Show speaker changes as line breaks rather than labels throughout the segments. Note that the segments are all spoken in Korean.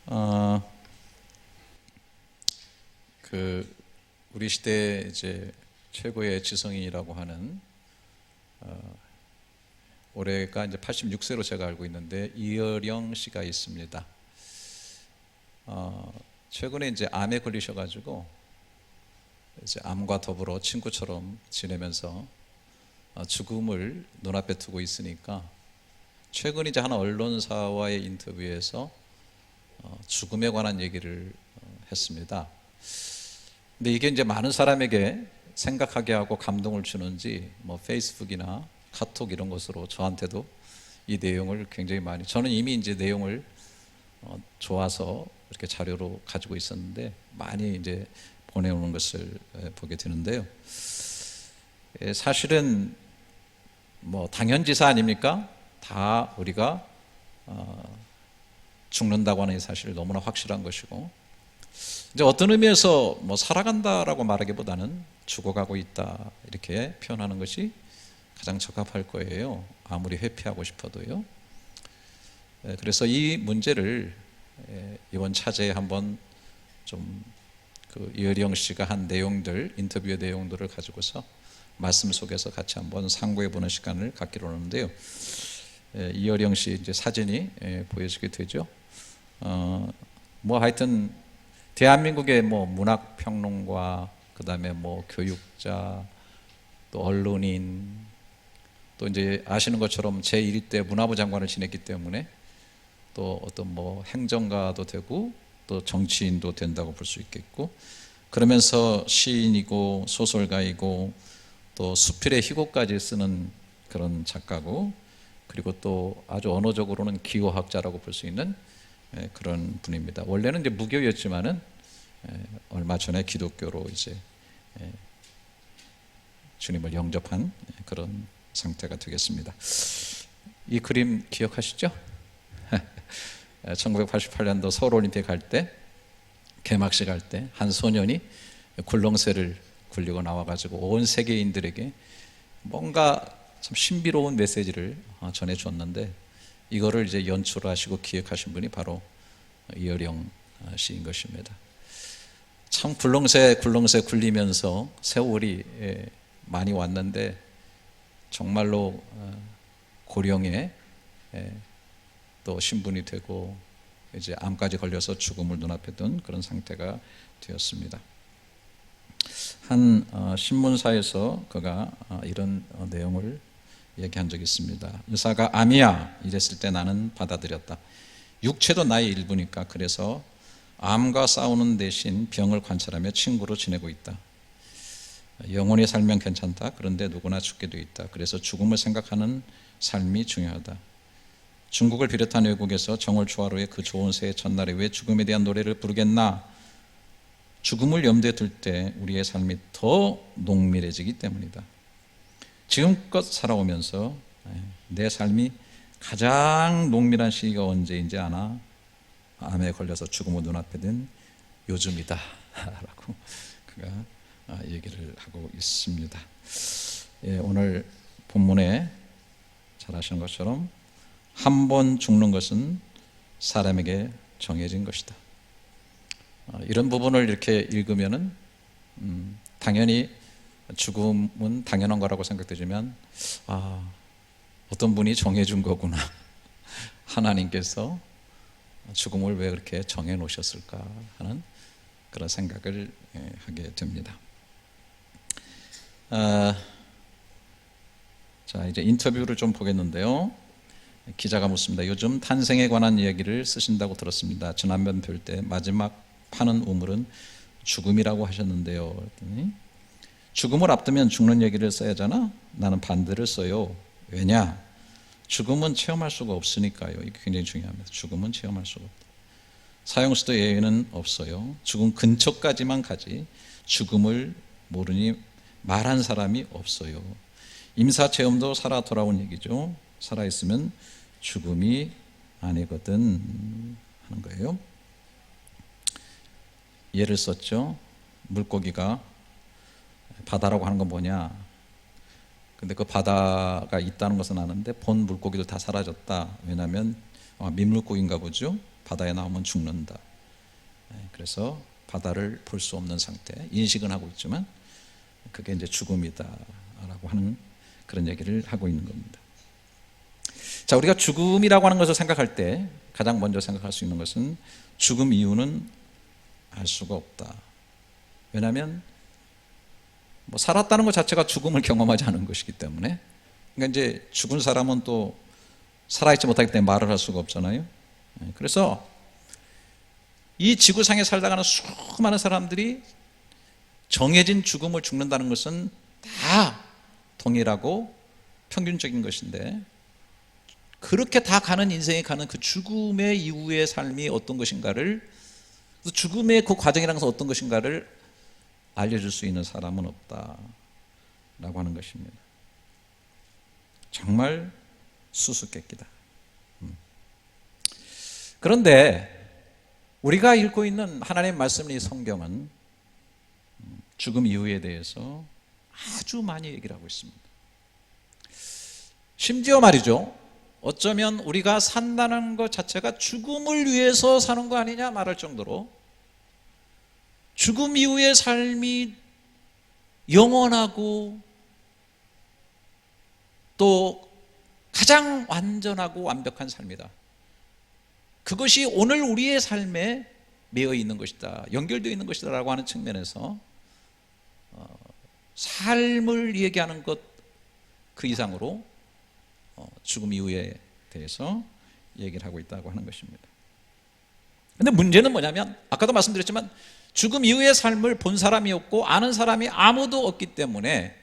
어, 우리 시대 이제 최고의 지성인이라고 하는 올해가 이제 86세로 제가 알고 있는데 이어령 씨가 있습니다. 최근에 이제 암에 걸리셔가지고 이제 암과 더불어 친구처럼 지내면서 죽음을 눈앞에 두고 있으니까 최근 이제 한 언론사와의 인터뷰에서 죽음에 관한 얘기를 했습니다. 근데 이게 이제 많은 사람에게 생각하게 하고 감동을 주는지 뭐 페이스북이나 카톡 이런 것으로 저한테도 이 내용을 굉장히 많이, 저는 이미 이제 내용을 좋아서 이렇게 자료로 가지고 있었는데 많이 이제 보내오는 것을 보게 되는데요. 사실은 뭐 당연지사 아닙니까? 다 우리가 죽는다고 하는 이 사실이 너무나 확실한 것이고, 이제 어떤 의미에서 뭐 살아간다라고 말하기보다는 죽어가고 있다 이렇게 표현하는 것이 가장 적합할 거예요. 아무리 회피하고 싶어도요. 그래서 이 문제를 이번 차제에 한번 좀 이어령 씨가 한 내용들, 인터뷰의 내용들을 가지고서 말씀 속에서 같이 한번 상고해 보는 시간을 갖기로 하는데요. 이어령 씨 이제 사진이 보여지게 되죠. 뭐 하여튼 대한민국의 뭐 문학 평론가, 그다음에 뭐 교육자, 또 언론인, 또 이제 아시는 것처럼 제1대 문화부 장관을 지냈기 때문에 또 어떤 뭐 행정가도 되고 또 정치인도 된다고 볼 수 있겠고, 그러면서 시인이고 소설가이고 또 수필의 희곡까지 쓰는 그런 작가고, 그리고 또 아주 언어적으로는 기호학자라고 볼 수 있는 그런 분입니다. 원래는 이제 무교였지만은 얼마 전에 기독교로 이제 주님을 영접한 그런 상태가 되겠습니다. 이 그림 기억하시죠? 1988년도 서울올림픽 할 때, 개막식 할 때 한 소년이 굴렁쇠를 굴리고 나와가지고 온 세계인들에게 뭔가 참 신비로운 메시지를 전해줬는데, 이거를 이제 연출하시고 기획하신 분이 바로 이어령 씨인 것입니다. 참 굴렁쇠 굴리면서 세월이 많이 왔는데 정말로 고령에 또 신분이 되고 이제 암까지 걸려서 죽음을 눈앞에 둔 그런 상태가 되었습니다. 한 신문사에서 그가 이런 내용을 얘기한 적이 있습니다. 의사가 암이야 이랬을 때 나는 받아들였다. 육체도 나의 일부니까. 그래서 암과 싸우는 대신 병을 관찰하며 친구로 지내고 있다. 영원히 살면 괜찮다. 그런데 누구나 죽게 돼 있다. 그래서 죽음을 생각하는 삶이 중요하다. 중국을 비롯한 외국에서 정월 초하루의 그 좋은 새해 첫날에 왜 죽음에 대한 노래를 부르겠나? 죽음을 염두에 둘 때 우리의 삶이 더 농밀해지기 때문이다. 지금껏 살아오면서 내 삶이 가장 농밀한 시기가 언제인지 아나? 암에 걸려서 죽음을 눈앞에 든 요즘이다 라고 그가 얘기를 하고 있습니다. 오늘 본문에 잘 아시는 것처럼 한 번 죽는 것은 사람에게 정해진 것이다. 이런 부분을 이렇게 읽으면은 당연히 죽음은 당연한 거라고 생각되지만 어떤 분이 정해준 거구나. 하나님께서 죽음을 왜 그렇게 정해 놓으셨을까 하는 그런 생각을 하게 됩니다. 자, 이제 인터뷰를 좀 보겠는데요. 기자가 묻습니다. 요즘 탄생에 관한 이야기를 쓰신다고 들었습니다. 지난번 뵐 때 마지막 파는 우물은 죽음이라고 하셨는데요. 그랬더니 죽음을 앞두면 죽는 얘기를 써야잖아. 나는 반대를 써요. 왜냐? 죽음은 체험할 수가 없으니까요. 이게 굉장히 중요합니다. 죽음은 체험할 수가 없다. 사형수도 예외는 없어요. 죽음 근처까지만 가지 죽음을 모르니 말한 사람이 없어요. 임사체험도 살아 돌아온 얘기죠. 살아있으면 죽음이 아니거든 하는 거예요. 예를 썼죠. 물고기가 바다라고 하는 건 뭐냐? 근데 그 바다가 있다는 것은 아는데 본 물고기도 다 사라졌다. 왜냐하면 민물고기인가 보죠. 바다에 나오면 죽는다. 그래서 바다를 볼 수 없는 상태, 인식은 하고 있지만 그게 이제 죽음이다라고 하는 그런 얘기를 하고 있는 겁니다. 자, 우리가 죽음이라고 하는 것을 생각할 때 가장 먼저 생각할 수 있는 것은 죽음 이유는 알 수가 없다. 왜냐하면 뭐 살았다는 것 자체가 죽음을 경험하지 않은 것이기 때문에, 그러니까 이제 죽은 사람은 또 살아있지 못하기 때문에 말을 할 수가 없잖아요. 그래서 이 지구상에 살다가는 수많은 사람들이 정해진 죽음을 죽는다는 것은 다 동일하고 평균적인 것인데, 그렇게 다 가는 인생에 가는 그 죽음의 이후의 삶이 어떤 것인가를, 죽음의 그 과정이라는 것은 어떤 것인가를 알려줄 수 있는 사람은 없다라고 하는 것입니다. 정말 수수께끼다. 그런데 우리가 읽고 있는 하나님의 말씀, 이 성경은 죽음 이후에 대해서 아주 많이 얘기를 하고 있습니다. 심지어 말이죠, 어쩌면 우리가 산다는 것 자체가 죽음을 위해서 사는 거 아니냐 말할 정도로 죽음 이후의 삶이 영원하고 또 가장 완전하고 완벽한 삶이다. 그것이 오늘 우리의 삶에 매여 있는 것이다, 연결되어 있는 것이다 라고 하는 측면에서 삶을 얘기하는 것 그 이상으로 죽음 이후에 대해서 얘기를 하고 있다고 하는 것입니다. 그런데 문제는 뭐냐면, 아까도 말씀드렸지만 죽음 이후의 삶을 본 사람이 없고 아는 사람이 아무도 없기 때문에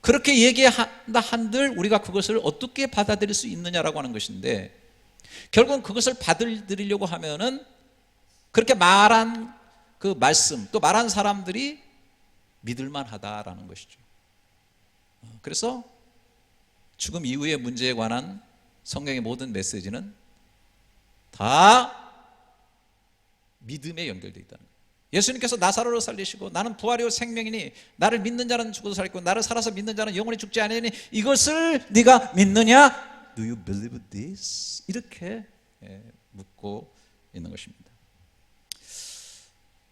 그렇게 얘기한다 한들 우리가 그것을 어떻게 받아들일 수 있느냐라고 하는 것인데, 결국은 그것을 받아들이려고 하면은 그렇게 말한 그 말씀, 또 말한 사람들이 믿을만 하다라는 것이죠. 그래서 죽음 이후의 문제에 관한 성경의 모든 메시지는 다 믿음에 연결되어 있다는 거예요. 예수님께서 나사로를 살리시고 나는 부활이요 생명이니 나를 믿는 자는 죽어도 살겠고 나를 살아서 믿는 자는 영원히 죽지 아니하니 이것을 네가 믿느냐? Do you believe this? 이렇게 묻고 있는 것입니다.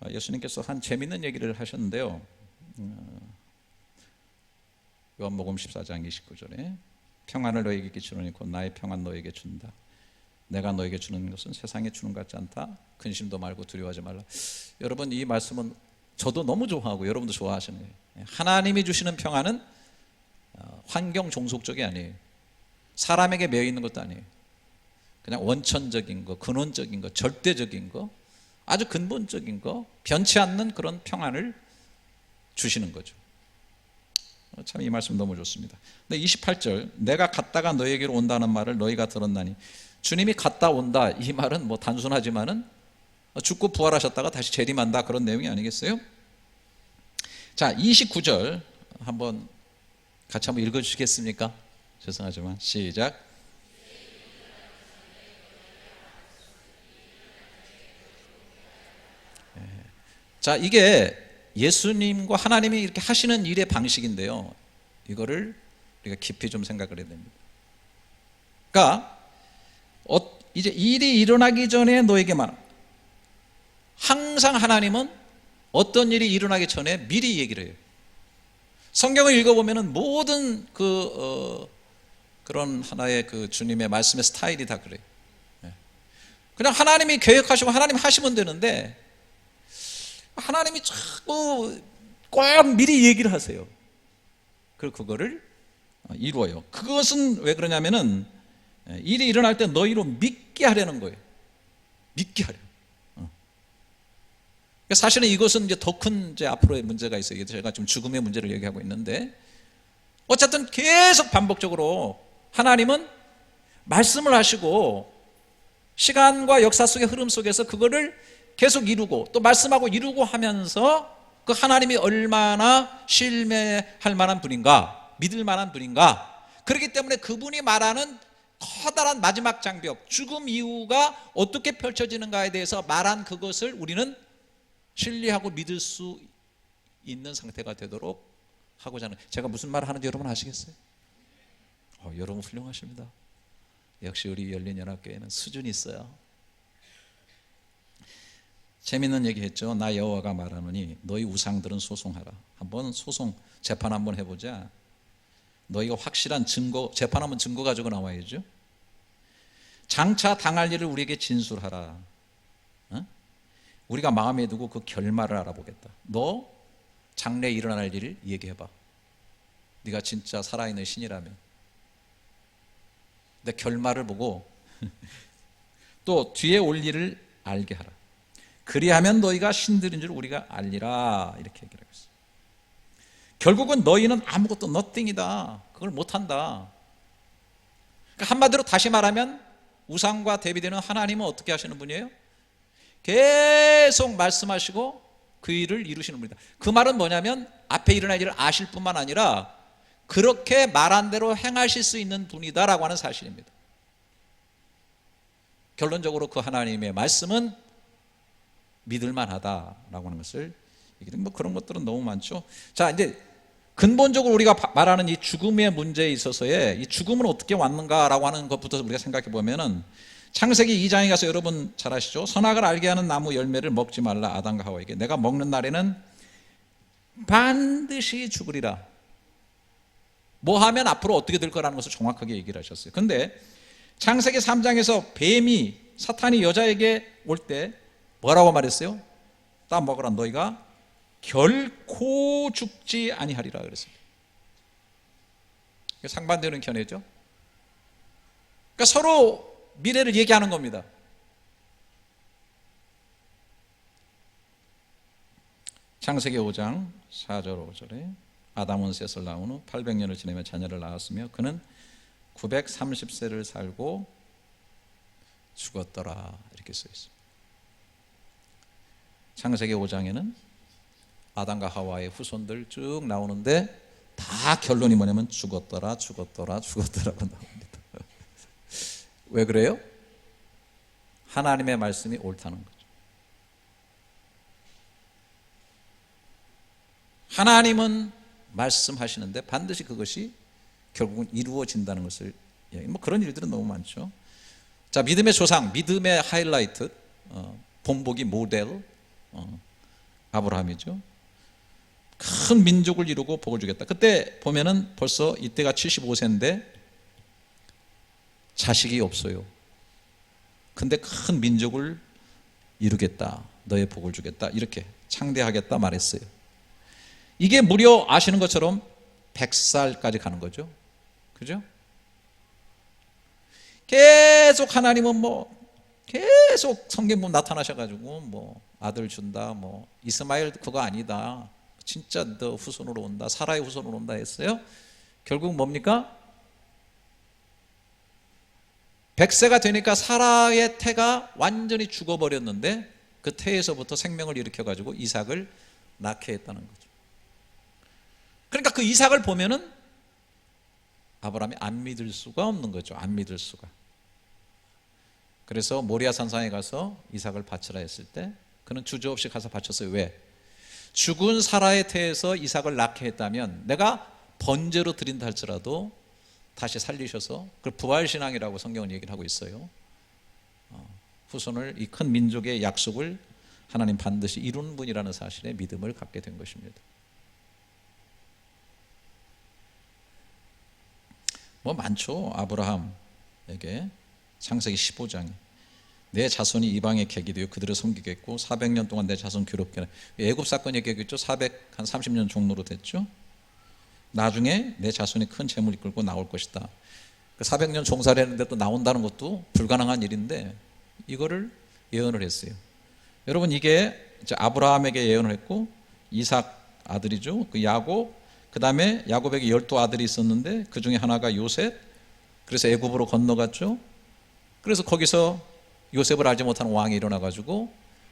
예수님께서 한 재미있는 얘기를 하셨는데요, 요한복음 14장 29절에 평안을 너에게 끼치노니 곧 나의 평안 너에게 준다. 내가 너에게 주는 것은 세상에 주는 것 같지 않다. 근심도 말고 두려워하지 말라. 여러분, 이 말씀은 저도 너무 좋아하고 여러분도 좋아하시는 거예요. 하나님이 주시는 평안은 환경 종속적이 아니에요. 사람에게 매여 있는 것도 아니에요. 그냥 원천적인 거, 근원적인 거, 절대적인 거, 아주 근본적인 거, 변치 않는 그런 평안을 주시는 거죠. 참 이 말씀 너무 좋습니다. 근데 28절, 내가 갔다가 너에게로 온다는 말을 너희가 들었나니, 주님이 갔다 온다, 이 말은 뭐 단순하지만은 죽고 부활하셨다가 다시 재림한다, 그런 내용이 아니겠어요? 자, 29절 한번 같이 한번 읽어주시겠습니까? 죄송하지만 시작. 자, 이게 예수님과 하나님이 이렇게 하시는 일의 방식인데요, 이거를 우리가 깊이 좀 생각을 해야 됩니다. 그러니까 이제 일이 일어나기 전에 너에게만, 항상 하나님은 어떤 일이 일어나기 전에 미리 얘기를 해요. 성경을 읽어보면 모든 그런 하나의 그 주님의 말씀의 스타일이 다 그래요. 그냥 하나님이 계획하시고 하나님 하시면 되는데, 하나님이 자꾸 꼭 미리 얘기를 하세요. 그리고 그거를 이루어요. 그것은 왜 그러냐면은 일이 일어날 때 너희로 믿게 하려는 거예요. 믿게 하려. 사실은 이것은 이제 더 큰 이제 앞으로의 문제가 있어요. 제가 지금 죽음의 문제를 얘기하고 있는데, 어쨌든 계속 반복적으로 하나님은 말씀을 하시고 시간과 역사 속의 흐름 속에서 그거를 계속 이루고 또 말씀하고 이루고 하면서 그 하나님이 얼마나 신뢰할 만한 분인가, 믿을 만한 분인가, 그렇기 때문에 그분이 말하는 커다란 마지막 장벽, 죽음 이후가 어떻게 펼쳐지는가에 대해서 말한 그것을 우리는 신뢰하고 믿을 수 있는 상태가 되도록 하고자 하는, 제가 무슨 말을 하는지 여러분 아시겠어요? 여러분 훌륭하십니다. 역시 우리 열린연합교회는 수준이 있어요. 재밌는 얘기 했죠. 나 여호와가 말하노니 너희 우상들은 소송하라. 한번 소송 재판 한번 해보자. 너희가 확실한 증거, 재판하면 증거 가지고 나와야죠. 장차 당할 일을 우리에게 진술하라. 어? 우리가 마음에 두고 그 결말을 알아보겠다. 너 장래에 일어날 일을 얘기해봐. 네가 진짜 살아있는 신이라면. 내 결말을 보고 또 뒤에 올 일을 알게 하라. 그리하면 너희가 신들인 줄 우리가 알리라. 이렇게 얘기를 하고 있어요. 결국은 너희는 아무것도 nothing이다. 그걸 못한다. 그러니까 한마디로 다시 말하면 우상과 대비되는 하나님은 어떻게 하시는 분이에요? 계속 말씀하시고 그 일을 이루시는 분이다. 그 말은 뭐냐면 앞에 일어날 일을 아실 뿐만 아니라 그렇게 말한 대로 행하실 수 있는 분이다라고 하는 사실입니다. 결론적으로 그 하나님의 말씀은 믿을만하다라고 하는 것을 얘기는 뭐 그런 것들은 너무 많죠. 자, 이제 근본적으로 우리가 말하는 이 죽음의 문제에 있어서의 이 죽음은 어떻게 왔는가라고 하는 것부터 우리가 생각해 보면은 창세기 2장에 가서 여러분 잘 아시죠? 선악을 알게 하는 나무 열매를 먹지 말라 아담과 하와에게 내가 먹는 날에는 반드시 죽으리라. 뭐 하면 앞으로 어떻게 될 거라는 것을 정확하게 얘기를 하셨어요. 근데 창세기 3장에서 뱀이 사탄이 여자에게 올 때 뭐라고 말했어요? 따 먹으라 너희가 결코 죽지 아니하리라 그랬어요. 상반되는 견해죠. 그러니까 서로 미래를 얘기하는 겁니다. 창세기 5장 4절 5절에 아담은 셋을 낳은 후 800년을 지내며 자녀를 낳았으며 그는 930세를 살고 죽었더라 이렇게 써 있습니다. 창세기 5장에는 아담과 하와의 후손들 쭉 나오는데 다 결론이 뭐냐면 죽었더라 죽었더라고 나옵니다. 왜 그래요? 하나님의 말씀이 옳다는 거죠. 하나님은 말씀하시는데 반드시 그것이 결국은 이루어진다는 것을 뭐 그런 일들은 너무 많죠. 자, 믿음의 조상, 믿음의 하이라이트, 본보기 모델 아브라함이죠. 큰 민족을 이루고 복을 주겠다. 그때 보면은 벌써 이때가 75세인데 자식이 없어요. 근데 큰 민족을 이루겠다. 너의 복을 주겠다. 이렇게 창대하겠다 말했어요. 이게 무려 아시는 것처럼 100살까지 가는 거죠. 그죠? 계속 하나님은 계속 성경 보면 나타나셔가지고 아들 준다, 이스마엘 그거 아니다. 진짜 너 후손으로 온다. 사라의 후손으로 온다 했어요. 결국 뭡니까? 100세가 되니까 사라의 태가 완전히 죽어버렸는데 그 태에서부터 생명을 일으켜가지고 이삭을 낳게 했다는 거죠. 그러니까 그 이삭을 보면은 아브라함이 안 믿을 수가 없는 거죠. 안 믿을 수가. 그래서 모리아 산상에 가서 이삭을 바치라 했을 때 그는 주저없이 가서 바쳤어요. 왜? 죽은 사라의 태에서 이삭을 낳게 했다면 내가 번제로 드린다 할지라도 다시 살리셔서 그걸 부활신앙이라고 성경은 얘기를 하고 있어요. 후손을 이 큰 민족의 약속을 하나님 반드시 이루는 분이라는 사실에 믿음을 갖게 된 것입니다. 많죠. 아브라함에게 창세기 15장에 내 자손이 이방에 객이 되어 그들을 섬기겠고 400년 동안 내 자손 괴롭게 하라. 애굽 사건 얘기했죠. 430년 종로로 됐죠. 나중에 내 자손이 큰 재물 이끌고 나올 것이다. 400년 종살이 했는데 또 나온다는 것도 불가능한 일인데 이거를 예언을 했어요. 여러분 이게 이제 아브라함에게 예언을 했고 이삭 아들이죠. 그 야곱, 그 다음에 야곱에게 12아들이 있었는데 그 중에 하나가 요셉. 그래서 애굽으로 건너갔죠. 그래서 거기서 요셉을 알지 못하는 왕이 일어나가지고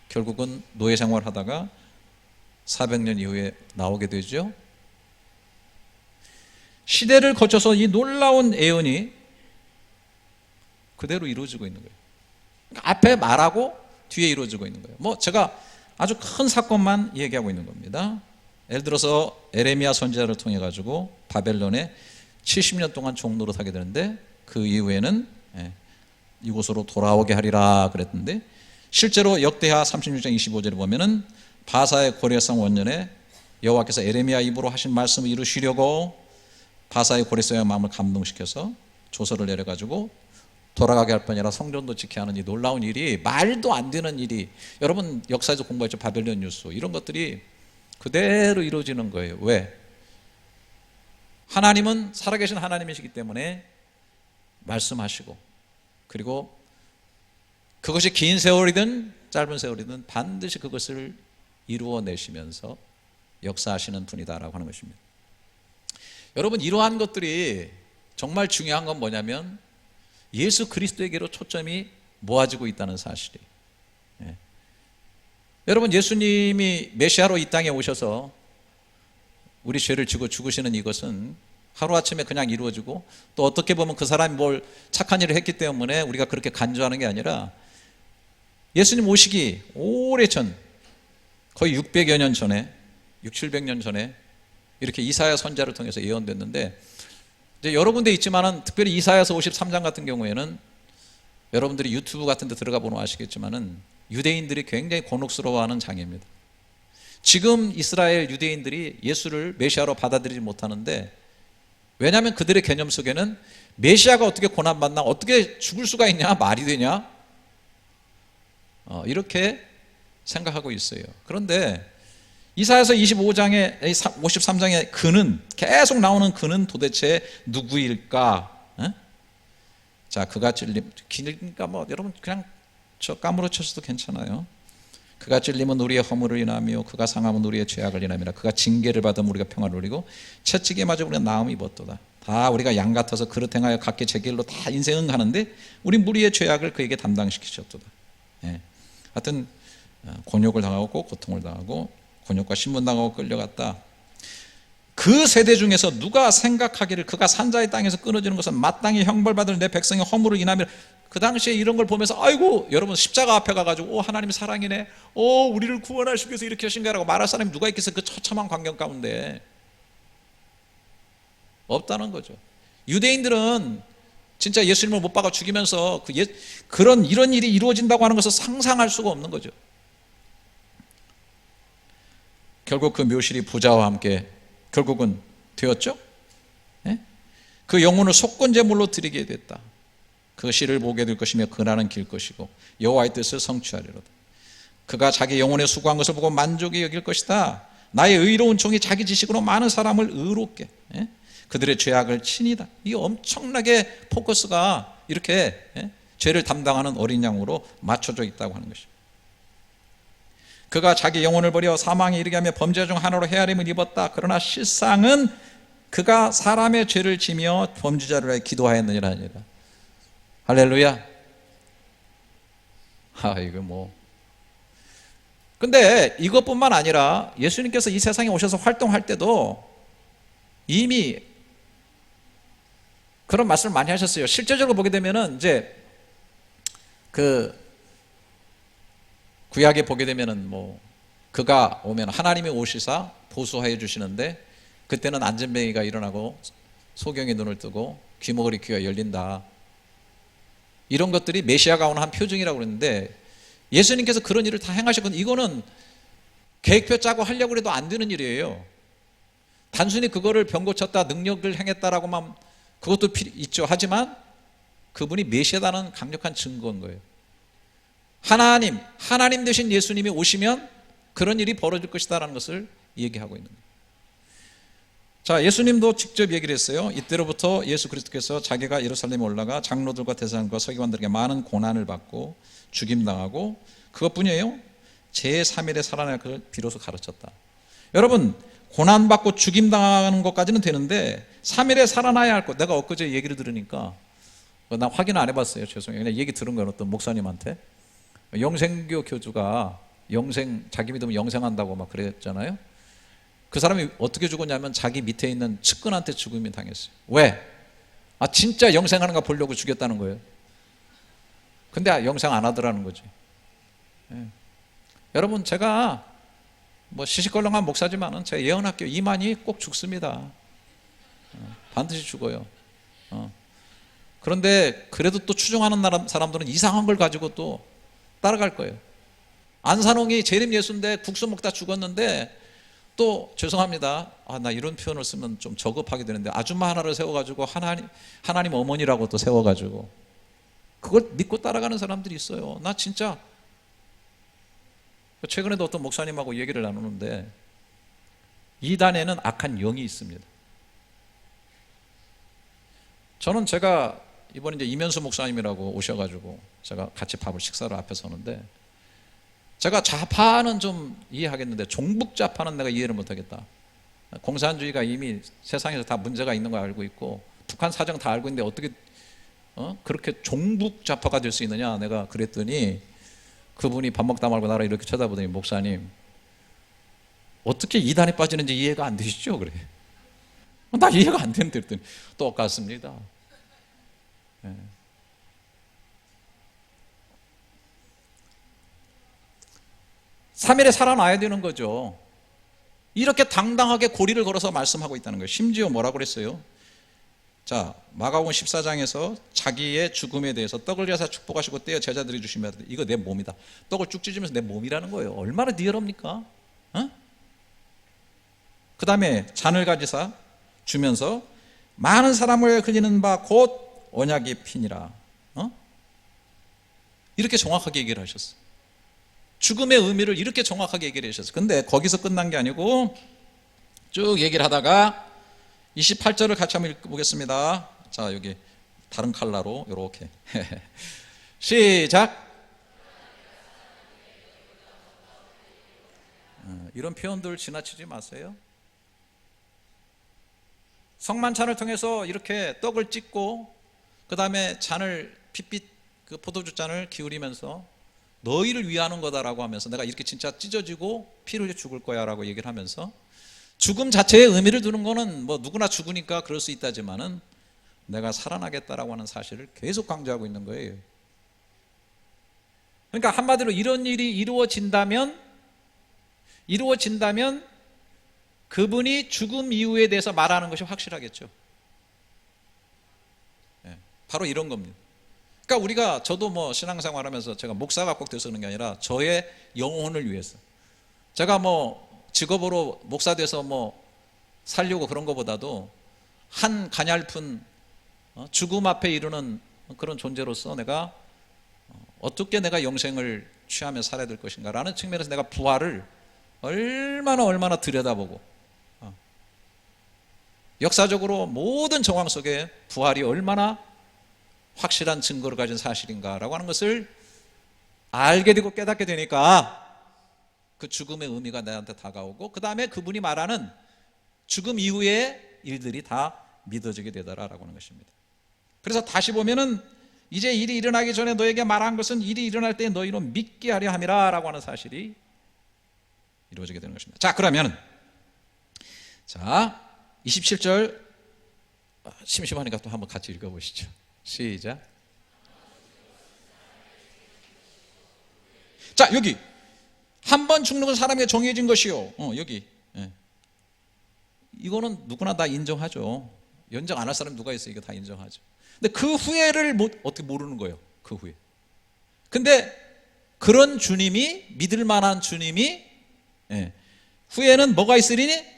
결국은 노예 생활하다가 400년 이후에 나오게 되죠. 시대를 거쳐서 이 놀라운 예언이 그대로 이루어지고 있는 거예요. 그러니까 앞에 말하고 뒤에 이루어지고 있는 거예요. 제가 아주 큰 사건만 얘기하고 있는 겁니다. 예를 들어서 에레미야 선지자를 통해 가지고 바벨론에 70년 동안 종노릇 하게 되는데 그 이후에는 이곳으로 돌아오게 하리라 그랬는데 실제로 역대하 36장 25절에 보면은 바사의 고레성 원년에 여호와께서 에레미야 입으로 하신 말씀을 이루시려고 바사의 고레성의 마음을 감동시켜서 조서를 내려가지고 돌아가게 할 뿐 아니라 성전도 지켜야 하는 이 놀라운 일이, 말도 안 되는 일이, 여러분 역사에서 공부했죠. 바벨론 뉴스 이런 것들이 그대로 이루어지는 거예요. 왜? 하나님은 살아계신 하나님이시기 때문에 말씀하시고, 그리고 그것이 긴 세월이든 짧은 세월이든 반드시 그것을 이루어내시면서 역사하시는 분이다라고 하는 것입니다. 여러분, 이러한 것들이 정말 중요한 건 뭐냐면 예수 그리스도에게로 초점이 모아지고 있다는 사실이에요. 예. 여러분, 예수님이 메시아로 이 땅에 오셔서 우리 죄를 지고 죽으시는 이것은 하루아침에 그냥 이루어지고, 또 어떻게 보면 그 사람이 뭘 착한 일을 했기 때문에 우리가 그렇게 간주하는 게 아니라, 예수님 오시기 오래전, 거의 600여 년 전에, 700년 전에 이렇게 이사야 선지자를 통해서 예언됐는데, 이제 여러 군데 있지만은 특별히 이사야서 53장 같은 경우에는 여러분들이 유튜브 같은 데 들어가 보면 아시겠지만은 유대인들이 굉장히 곤혹스러워하는 장입니다. 지금 이스라엘 유대인들이 예수를 메시아로 받아들이지 못하는데, 왜냐하면 그들의 개념 속에는 메시아가 어떻게 고난받나, 어떻게 죽을 수가 있냐, 말이 되냐, 이렇게 생각하고 있어요. 그런데 이사야서 25장에 53장에 그는, 계속 나오는 그는 도대체 누구일까? 자, 그가 찔림, 기니까 뭐 여러분 그냥 저 까무러쳐서도 괜찮아요. 그가 찔림은 우리의 허물을 인하며 그가 상함은 우리의 죄악을 인함이라. 그가 징계를 받으면 우리가 평화를 누리고 채찍에 맞아 우리가 나음을 입었도다. 다 우리가 양 같아서 그릇 행하여 각기 제 길로 다 인생은 가는데 우리 무리의 죄악을 그에게 담당시키셨도다. 예. 하여튼 곤욕을 당하고 고통을 당하고 곤욕과 신문당하고 끌려갔다. 그 세대 중에서 누가 생각하기를 그가 산자의 땅에서 끊어지는 것은 마땅히 형벌받을 내 백성의 허물을 인하며. 그 당시에 이런 걸 보면서 아이고, 여러분 십자가 앞에 가가지고 하나님이 사랑이네, 우리를 구원하시기 위해서 이렇게 하신 거라고 말할 사람이 누가 있겠어요? 그 처참한 광경 가운데. 없다는 거죠. 유대인들은 진짜 예수님을 못 박아 죽이면서 이런 일이 이루어진다고 하는 것을 상상할 수가 없는 거죠. 결국 그 묘실이 부자와 함께 결국은 되었죠. 예? 그 영혼을 속건제물로 드리게 됐다. 그 씨를 보게 될 것이며 그날은 길 것이고 여호와의 뜻을 성취하리로다. 그가 자기 영혼에 수고한 것을 보고 만족이 여길 것이다. 나의 의로운 종이 자기 지식으로 많은 사람을 의롭게, 그들의 죄악을 친이다. 이 엄청나게 포커스가 이렇게 죄를 담당하는 어린 양으로 맞춰져 있다고 하는 것입니다. 그가 자기 영혼을 버려 사망에 이르게 하며 범죄 중 하나로 헤아림을 입었다. 그러나 실상은 그가 사람의 죄를 지며 범죄자를 위하여 기도하였느니라 하니라. 할렐루야. 이거 뭐. 근데 이것뿐만 아니라 예수님께서 이 세상에 오셔서 활동할 때도 이미 그런 말씀을 많이 하셨어요. 실제적으로 보게 되면은 이제 그 구약에 보게 되면은 뭐 그가 오면 하나님이 오시사 보수하여 주시는데, 그때는 안전뱅이가 일어나고 소경이 눈을 뜨고 귀머거리 귀가 열린다. 이런 것들이 메시아가 오는 한 표징이라고 그랬는데, 예수님께서 그런 일을 다 행하셨거든요. 이거는 계획표 짜고 하려고 해도 안 되는 일이에요. 단순히 그거를 병 고쳤다, 능력을 행했다라고만, 그것도 있죠. 하지만 그분이 메시아다는 강력한 증거인 거예요. 하나님 되신 예수님이 오시면 그런 일이 벌어질 것이다라는 것을 얘기하고 있는 거예요. 자, 예수님도 직접 얘기를 했어요. 이때로부터 예수 그리스도께서 자기가 예루살렘에 올라가 장로들과 대사장과 서기관들에게 많은 고난을 받고 죽임당하고, 그것뿐이에요, 제3일에 살아날 것을 비로소 가르쳤다. 여러분, 고난받고 죽임당하는 것까지는 되는데 3일에 살아나야 할 것, 내가 엊그제 얘기를 들으니까, 나 확인 안 해봤어요. 죄송해요. 그냥 얘기 들은 거예요. 어떤 목사님한테. 영생교 교주가 자기 믿으면 영생한다고 막 그랬잖아요. 그 사람이 어떻게 죽었냐면 자기 밑에 있는 측근한테 죽음이 당했어요. 왜? 진짜 영생하는가 보려고 죽였다는 거예요. 근데 영생 안 하더라는 거지. 여러분, 제가 뭐 시시껄렁한 목사지만은 제 예언학교 이만희 꼭 죽습니다. 반드시 죽어요. 그런데 그래도 또 추종하는 사람들은 이상한 걸 가지고 또 따라갈 거예요. 안산홍이 재림 예수인데 국수 먹다 죽었는데 또 죄송합니다. 나 이런 표현을 쓰면 좀 저급하게 되는데 아줌마 하나를 세워가지고 하나님 어머니라고 또 세워가지고 그걸 믿고 따라가는 사람들이 있어요. 나 진짜 최근에도 어떤 목사님하고 얘기를 나누는데 이단에는 악한 영이 있습니다. 저는 제가 이번에 이제 이면수 목사님이라고 오셔가지고 제가 같이 식사를 앞에 서는데 제가 좌파는 좀 이해하겠는데 종북 좌파는 내가 이해를 못하겠다. 공산주의가 이미 세상에서 다 문제가 있는 거 알고 있고 북한 사정 다 알고 있는데 어떻게 그렇게 종북 좌파가 될 수 있느냐. 내가 그랬더니 그분이 밥 먹다 말고 나를 이렇게 쳐다보더니 목사님 어떻게 이단에 빠지는지 이해가 안 되시죠? 그래. 나 이해가 안 되는데 그랬더니 똑같습니다. 네. 3일에 살아나야 되는 거죠. 이렇게 당당하게 고리를 걸어서 말씀하고 있다는 거예요. 심지어 뭐라고 그랬어요? 자, 마가복음 14장에서 자기의 죽음에 대해서 떡을 져서 축복하시고 떼어 제자들이 주시면 이거 내 몸이다. 떡을 쭉 찢으면서 내 몸이라는 거예요. 얼마나 리얼합니까? 그 다음에 잔을 가지사 주면서 많은 사람을 흘리는 바 곧 언약의 피니라. 이렇게 정확하게 얘기를 하셨어요. 죽음의 의미를 이렇게 정확하게 얘기를 하셨어요. 근데 거기서 끝난 게 아니고 쭉 얘기를 하다가 28절을 같이 한번 읽어보겠습니다. 자, 여기 다른 컬러로 이렇게 시작. 이런 표현들 지나치지 마세요. 성만찬을 통해서 이렇게 떡을 찢고 그 다음에 잔을 핏빛 그 포도주 잔을 기울이면서 너희를 위하는 거다라고 하면서 내가 이렇게 진짜 찢어지고 피를 흘려 죽을 거야 라고 얘기를 하면서 죽음 자체에 의미를 두는 거는 뭐 누구나 죽으니까 그럴 수 있다지만은 내가 살아나겠다라고 하는 사실을 계속 강조하고 있는 거예요. 그러니까 한마디로 이런 일이 이루어진다면 그분이 죽음 이후에 대해서 말하는 것이 확실하겠죠. 바로 이런 겁니다. 그러니까 저도 뭐 신앙생활 하면서 제가 목사가 꼭 돼서 그런 게 아니라 저의 영혼을 위해서 제가 뭐 직업으로 목사 돼서 뭐 살려고 그런 것보다도 한 가냘픈 죽음 앞에 이르는 그런 존재로서 내가 어떻게 내가 영생을 취하며 살아야 될 것인가 라는 측면에서 내가 부활을 얼마나 들여다보고 역사적으로 모든 정황 속에 부활이 얼마나 확실한 증거를 가진 사실인가라고 하는 것을 알게 되고 깨닫게 되니까 그 죽음의 의미가 나한테 다가오고 그 다음에 그분이 말하는 죽음 이후의 일들이 다 믿어지게 되더라라고 하는 것입니다. 그래서 다시 보면은 이제 일이 일어나기 전에 너에게 말한 것은 일이 일어날 때 너희로 믿게 하려 함이라 라고 하는 사실이 이루어지게 되는 것입니다. 자, 그러면 27절 심심하니까 또 한번 같이 읽어보시죠. 시작. 자, 여기 한 번 죽는 건 사람에게 정해진 것이요. 여기 이거는 누구나 다 인정하죠. 인정 안 할 사람이 누가 있어요? 이거 다 인정하죠. 근데 그 후회를 어떻게 모르는 거예요? 그 후회. 근데 그런 주님이 믿을 만한 주님이 후에는 뭐가 있으리니?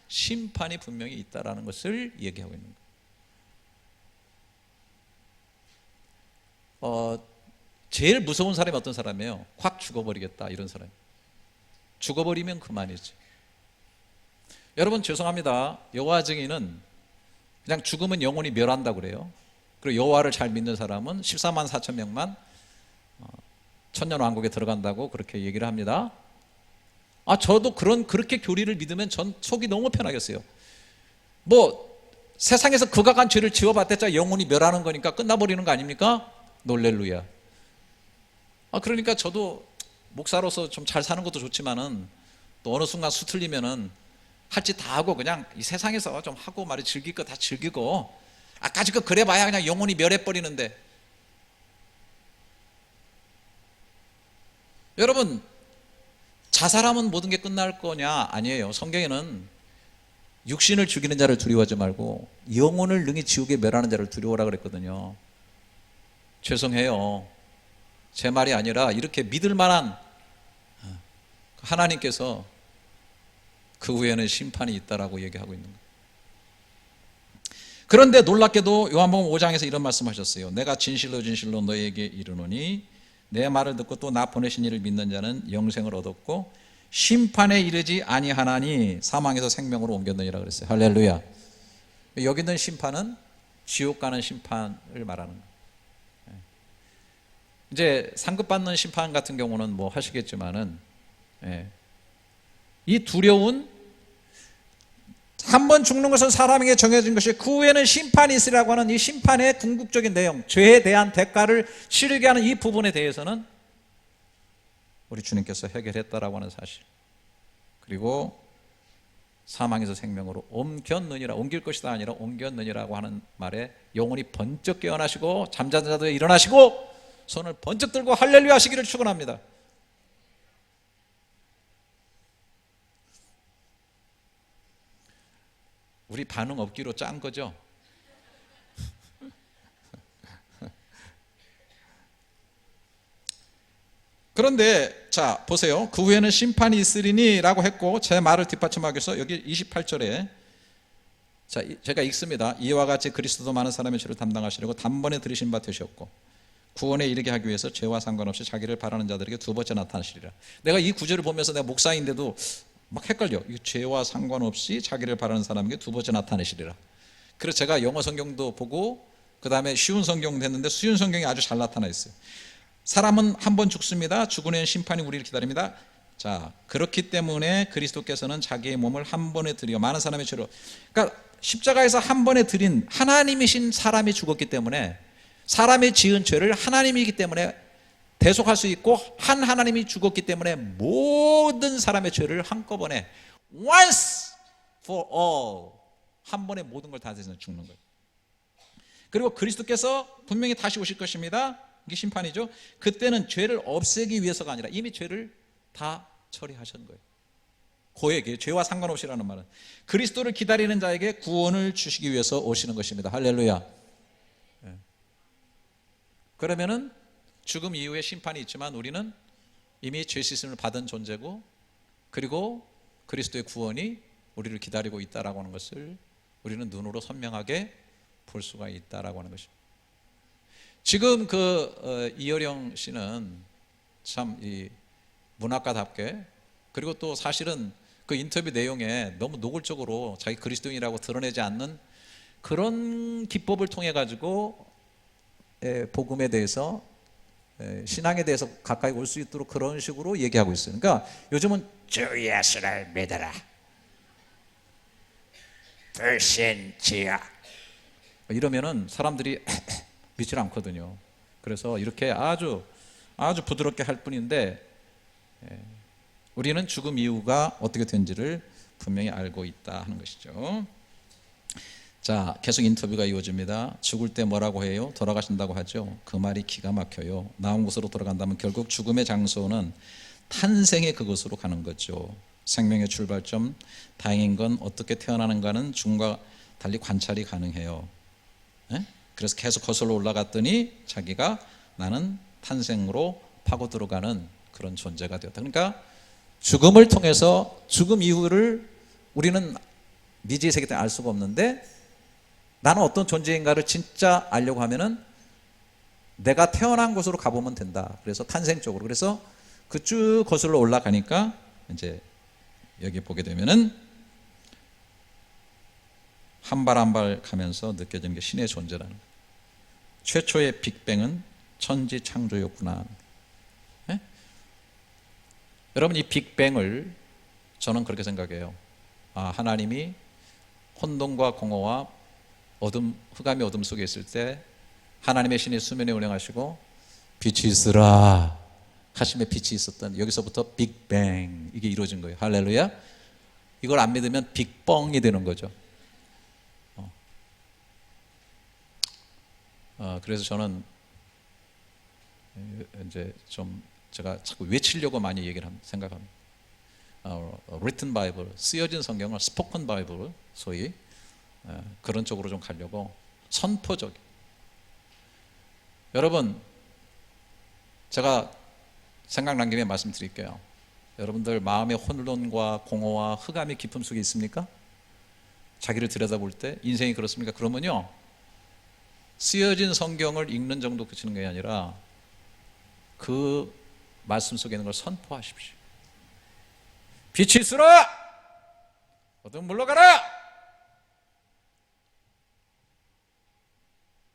심판이 분명히 있다라는 것을 얘기하고 있는 거예요. 제일 무서운 사람이 어떤 사람이에요? 확 죽어버리겠다 이런 사람. 죽어버리면 그만이지. 여러분 죄송합니다. 여호와 증인은 그냥 죽으면 영혼이 멸한다고 그래요. 그리고 여호와를 잘 믿는 사람은 14만 4천 명만 천년왕국에 들어간다고 그렇게 얘기를 합니다. 저도 그렇게 교리를 믿으면 전 속이 너무 편하겠어요. 뭐 세상에서 그가 간 죄를 지워봤댔자 영혼이 멸하는 거니까 끝나버리는 거 아닙니까? 놀렐루야. 그러니까 저도 목사로서 좀 잘 사는 것도 좋지만은 또 어느 순간 수틀리면은 할 짓 다 하고 그냥 이 세상에서 좀 하고 말이 즐길 거 다 즐기고 아까지껏 그래봐야 그냥 영혼이 멸해버리는데 여러분 자살하면 모든 게 끝날 거냐? 아니에요. 성경에는 육신을 죽이는 자를 두려워하지 말고 영혼을 능히 지옥에 멸하는 자를 두려워하라 그랬거든요. 죄송해요. 제 말이 아니라 이렇게 믿을 만한 하나님께서 그 후에는 심판이 있다라고 얘기하고 있는 거예요. 그런데 놀랍게도 요한복음 5장에서 이런 말씀하셨어요. 내가 진실로 진실로 너희에게 이르노니 내 말을 듣고 또 나 보내신 이를 믿는 자는 영생을 얻었고 심판에 이르지 아니하나니 사망에서 생명으로 옮겼느니라 그랬어요. 할렐루야. 여기 있는 심판은 지옥 가는 심판을 말하는 거예요. 이제 상급받는 심판 같은 경우는 뭐 하시겠지만은, 이 두려운, 한 번 죽는 것은 사람에게 정해진 것이 그 후에는 심판이 있으라고 하는 이 심판의 궁극적인 내용, 죄에 대한 대가를 치르게 하는 이 부분에 대해서는 우리 주님께서 해결했다라고 하는 사실, 그리고 사망에서 생명으로 옮겼느니라, 옮길 것이다 아니라 옮겼느니라고 하는 말에 영혼이 번쩍 깨어나시고 잠자던 자도 일어나시고 손을 번쩍 들고 할렐루야 하시기를 축원합니다. 우리 반응 없기로 짠 거죠? 그런데 자 보세요. 그 후에는 심판이 있으리니 라고 했고, 제 말을 뒷받침하기 위해서 여기 28절에 자 제가 읽습니다. 이와 같이 그리스도도 많은 사람의 죄를 담당하시려고 단번에 들이신 바 되셨고 구원에 이르게 하기 위해서 죄와 상관없이 자기를 바라는 자들에게 두 번째 나타나시리라. 내가 이 구절을 보면서 내가 목사인데도 막 헷갈려. 이 죄와 상관없이 자기를 바라는 사람에게 두 번째 나타내시리라. 그래서 제가 영어 성경도 보고 그 다음에 쉬운 성경도 했는데 쉬운 성경이 아주 잘 나타나 있어요. 사람은 한 번 죽습니다. 죽은 후에는 심판이 우리를 기다립니다. 자, 그렇기 때문에 그리스도께서는 자기의 몸을 한 번에 드려 많은 사람의 죄로, 그러니까 십자가에서 한 번에 드린 하나님이신 사람이 죽었기 때문에, 사람이 지은 죄를 하나님이기 때문에 대속할 수 있고, 한 하나님이 죽었기 때문에 모든 사람의 죄를 한꺼번에 once for all, 한 번에 모든 걸 다 대해서 죽는 거예요. 그리고 그리스도께서 분명히 다시 오실 것입니다. 이게 심판이죠. 그때는 죄를 없애기 위해서가 아니라 이미 죄를 다 처리하신 거예요. 고액의 죄와 상관없이라는 말은 그리스도를 기다리는 자에게 구원을 주시기 위해서 오시는 것입니다. 할렐루야. 그러면은 죽음 이후에 심판이 있지만 우리는 이미 죄 씻음을 받은 존재고, 그리고 그리스도의 구원이 우리를 기다리고 있다라고 하는 것을 우리는 눈으로 선명하게 볼 수가 있다라고 하는 것입니다. 지금 이효령 씨는 참 이 문학가답게, 그리고 또 사실은 그 인터뷰 내용에 너무 노골적으로 자기 그리스도인이라고 드러내지 않는 그런 기법을 통해 가지고 복음에 대해서, 신앙에 대해서 가까이 올 수 있도록 그런 식으로 얘기하고 있어요. 그러니까 요즘은 주 예수를 믿어라, 불신지야 이러면은 사람들이 믿질 않거든요. 그래서 이렇게 아주 부드럽게 할 뿐인데, 우리는 죽음 이후가 어떻게 된지를 분명히 알고 있다 하는 것이죠. 자, 계속 인터뷰가 이어집니다. 죽을 때 뭐라고 해요? 돌아가신다고 하죠. 그 말이 기가 막혀요. 나온 곳으로 돌아간다면 결국 죽음의 장소는 탄생의 그곳으로 가는 거죠. 생명의 출발점, 다행인 건 어떻게 태어나는가는 죽음과 달리 관찰이 가능해요. 그래서 계속 거슬러 올라갔더니 자기가 나는 탄생으로 파고 들어가는 그런 존재가 되었다. 그러니까 죽음을 통해서 죽음 이후를 우리는 미지의 세계 때문에 알 수가 없는데, 나는 어떤 존재인가를 진짜 알려고 하면은 내가 태어난 곳으로 가보면 된다. 그래서 탄생적으로, 그래서 그 쭉 거슬러 올라가니까 이제 여기 보게 되면은 한 발 한 발 가면서 느껴지는 게 신의 존재라는 거예요. 최초의 빅뱅은 천지 창조였구나. 네? 여러분, 이 빅뱅을 저는 그렇게 생각해요. 하나님이 혼돈과 공허와 어둠, 흑암의 어둠 속에 있을 때 하나님의 신이 수면에 운행하시고 빛이 있으라 하심에 빛이 있었던, 여기서부터 빅뱅, 이게 이루어진 거예요. 할렐루야. 이걸 안 믿으면 빅뻥이 되는 거죠. 그래서 저는 이제 좀 제가 자꾸 외치려고 많이 얘기를 생각합니다. written Bible, 쓰여진 성경을 spoken Bible, 소위 그런 쪽으로 좀 가려고, 선포적. 여러분, 제가 생각난 김에 말씀드릴게요. 여러분들 마음에 혼돈과 공허와 흑암이 깊음 속에 있습니까? 자기를 들여다볼 때 인생이 그렇습니까? 그러면요, 쓰여진 성경을 읽는 정도 그치는 게 아니라 그 말씀 속에 있는 걸 선포하십시오. 빛이 있으라! 어둠 물러가라!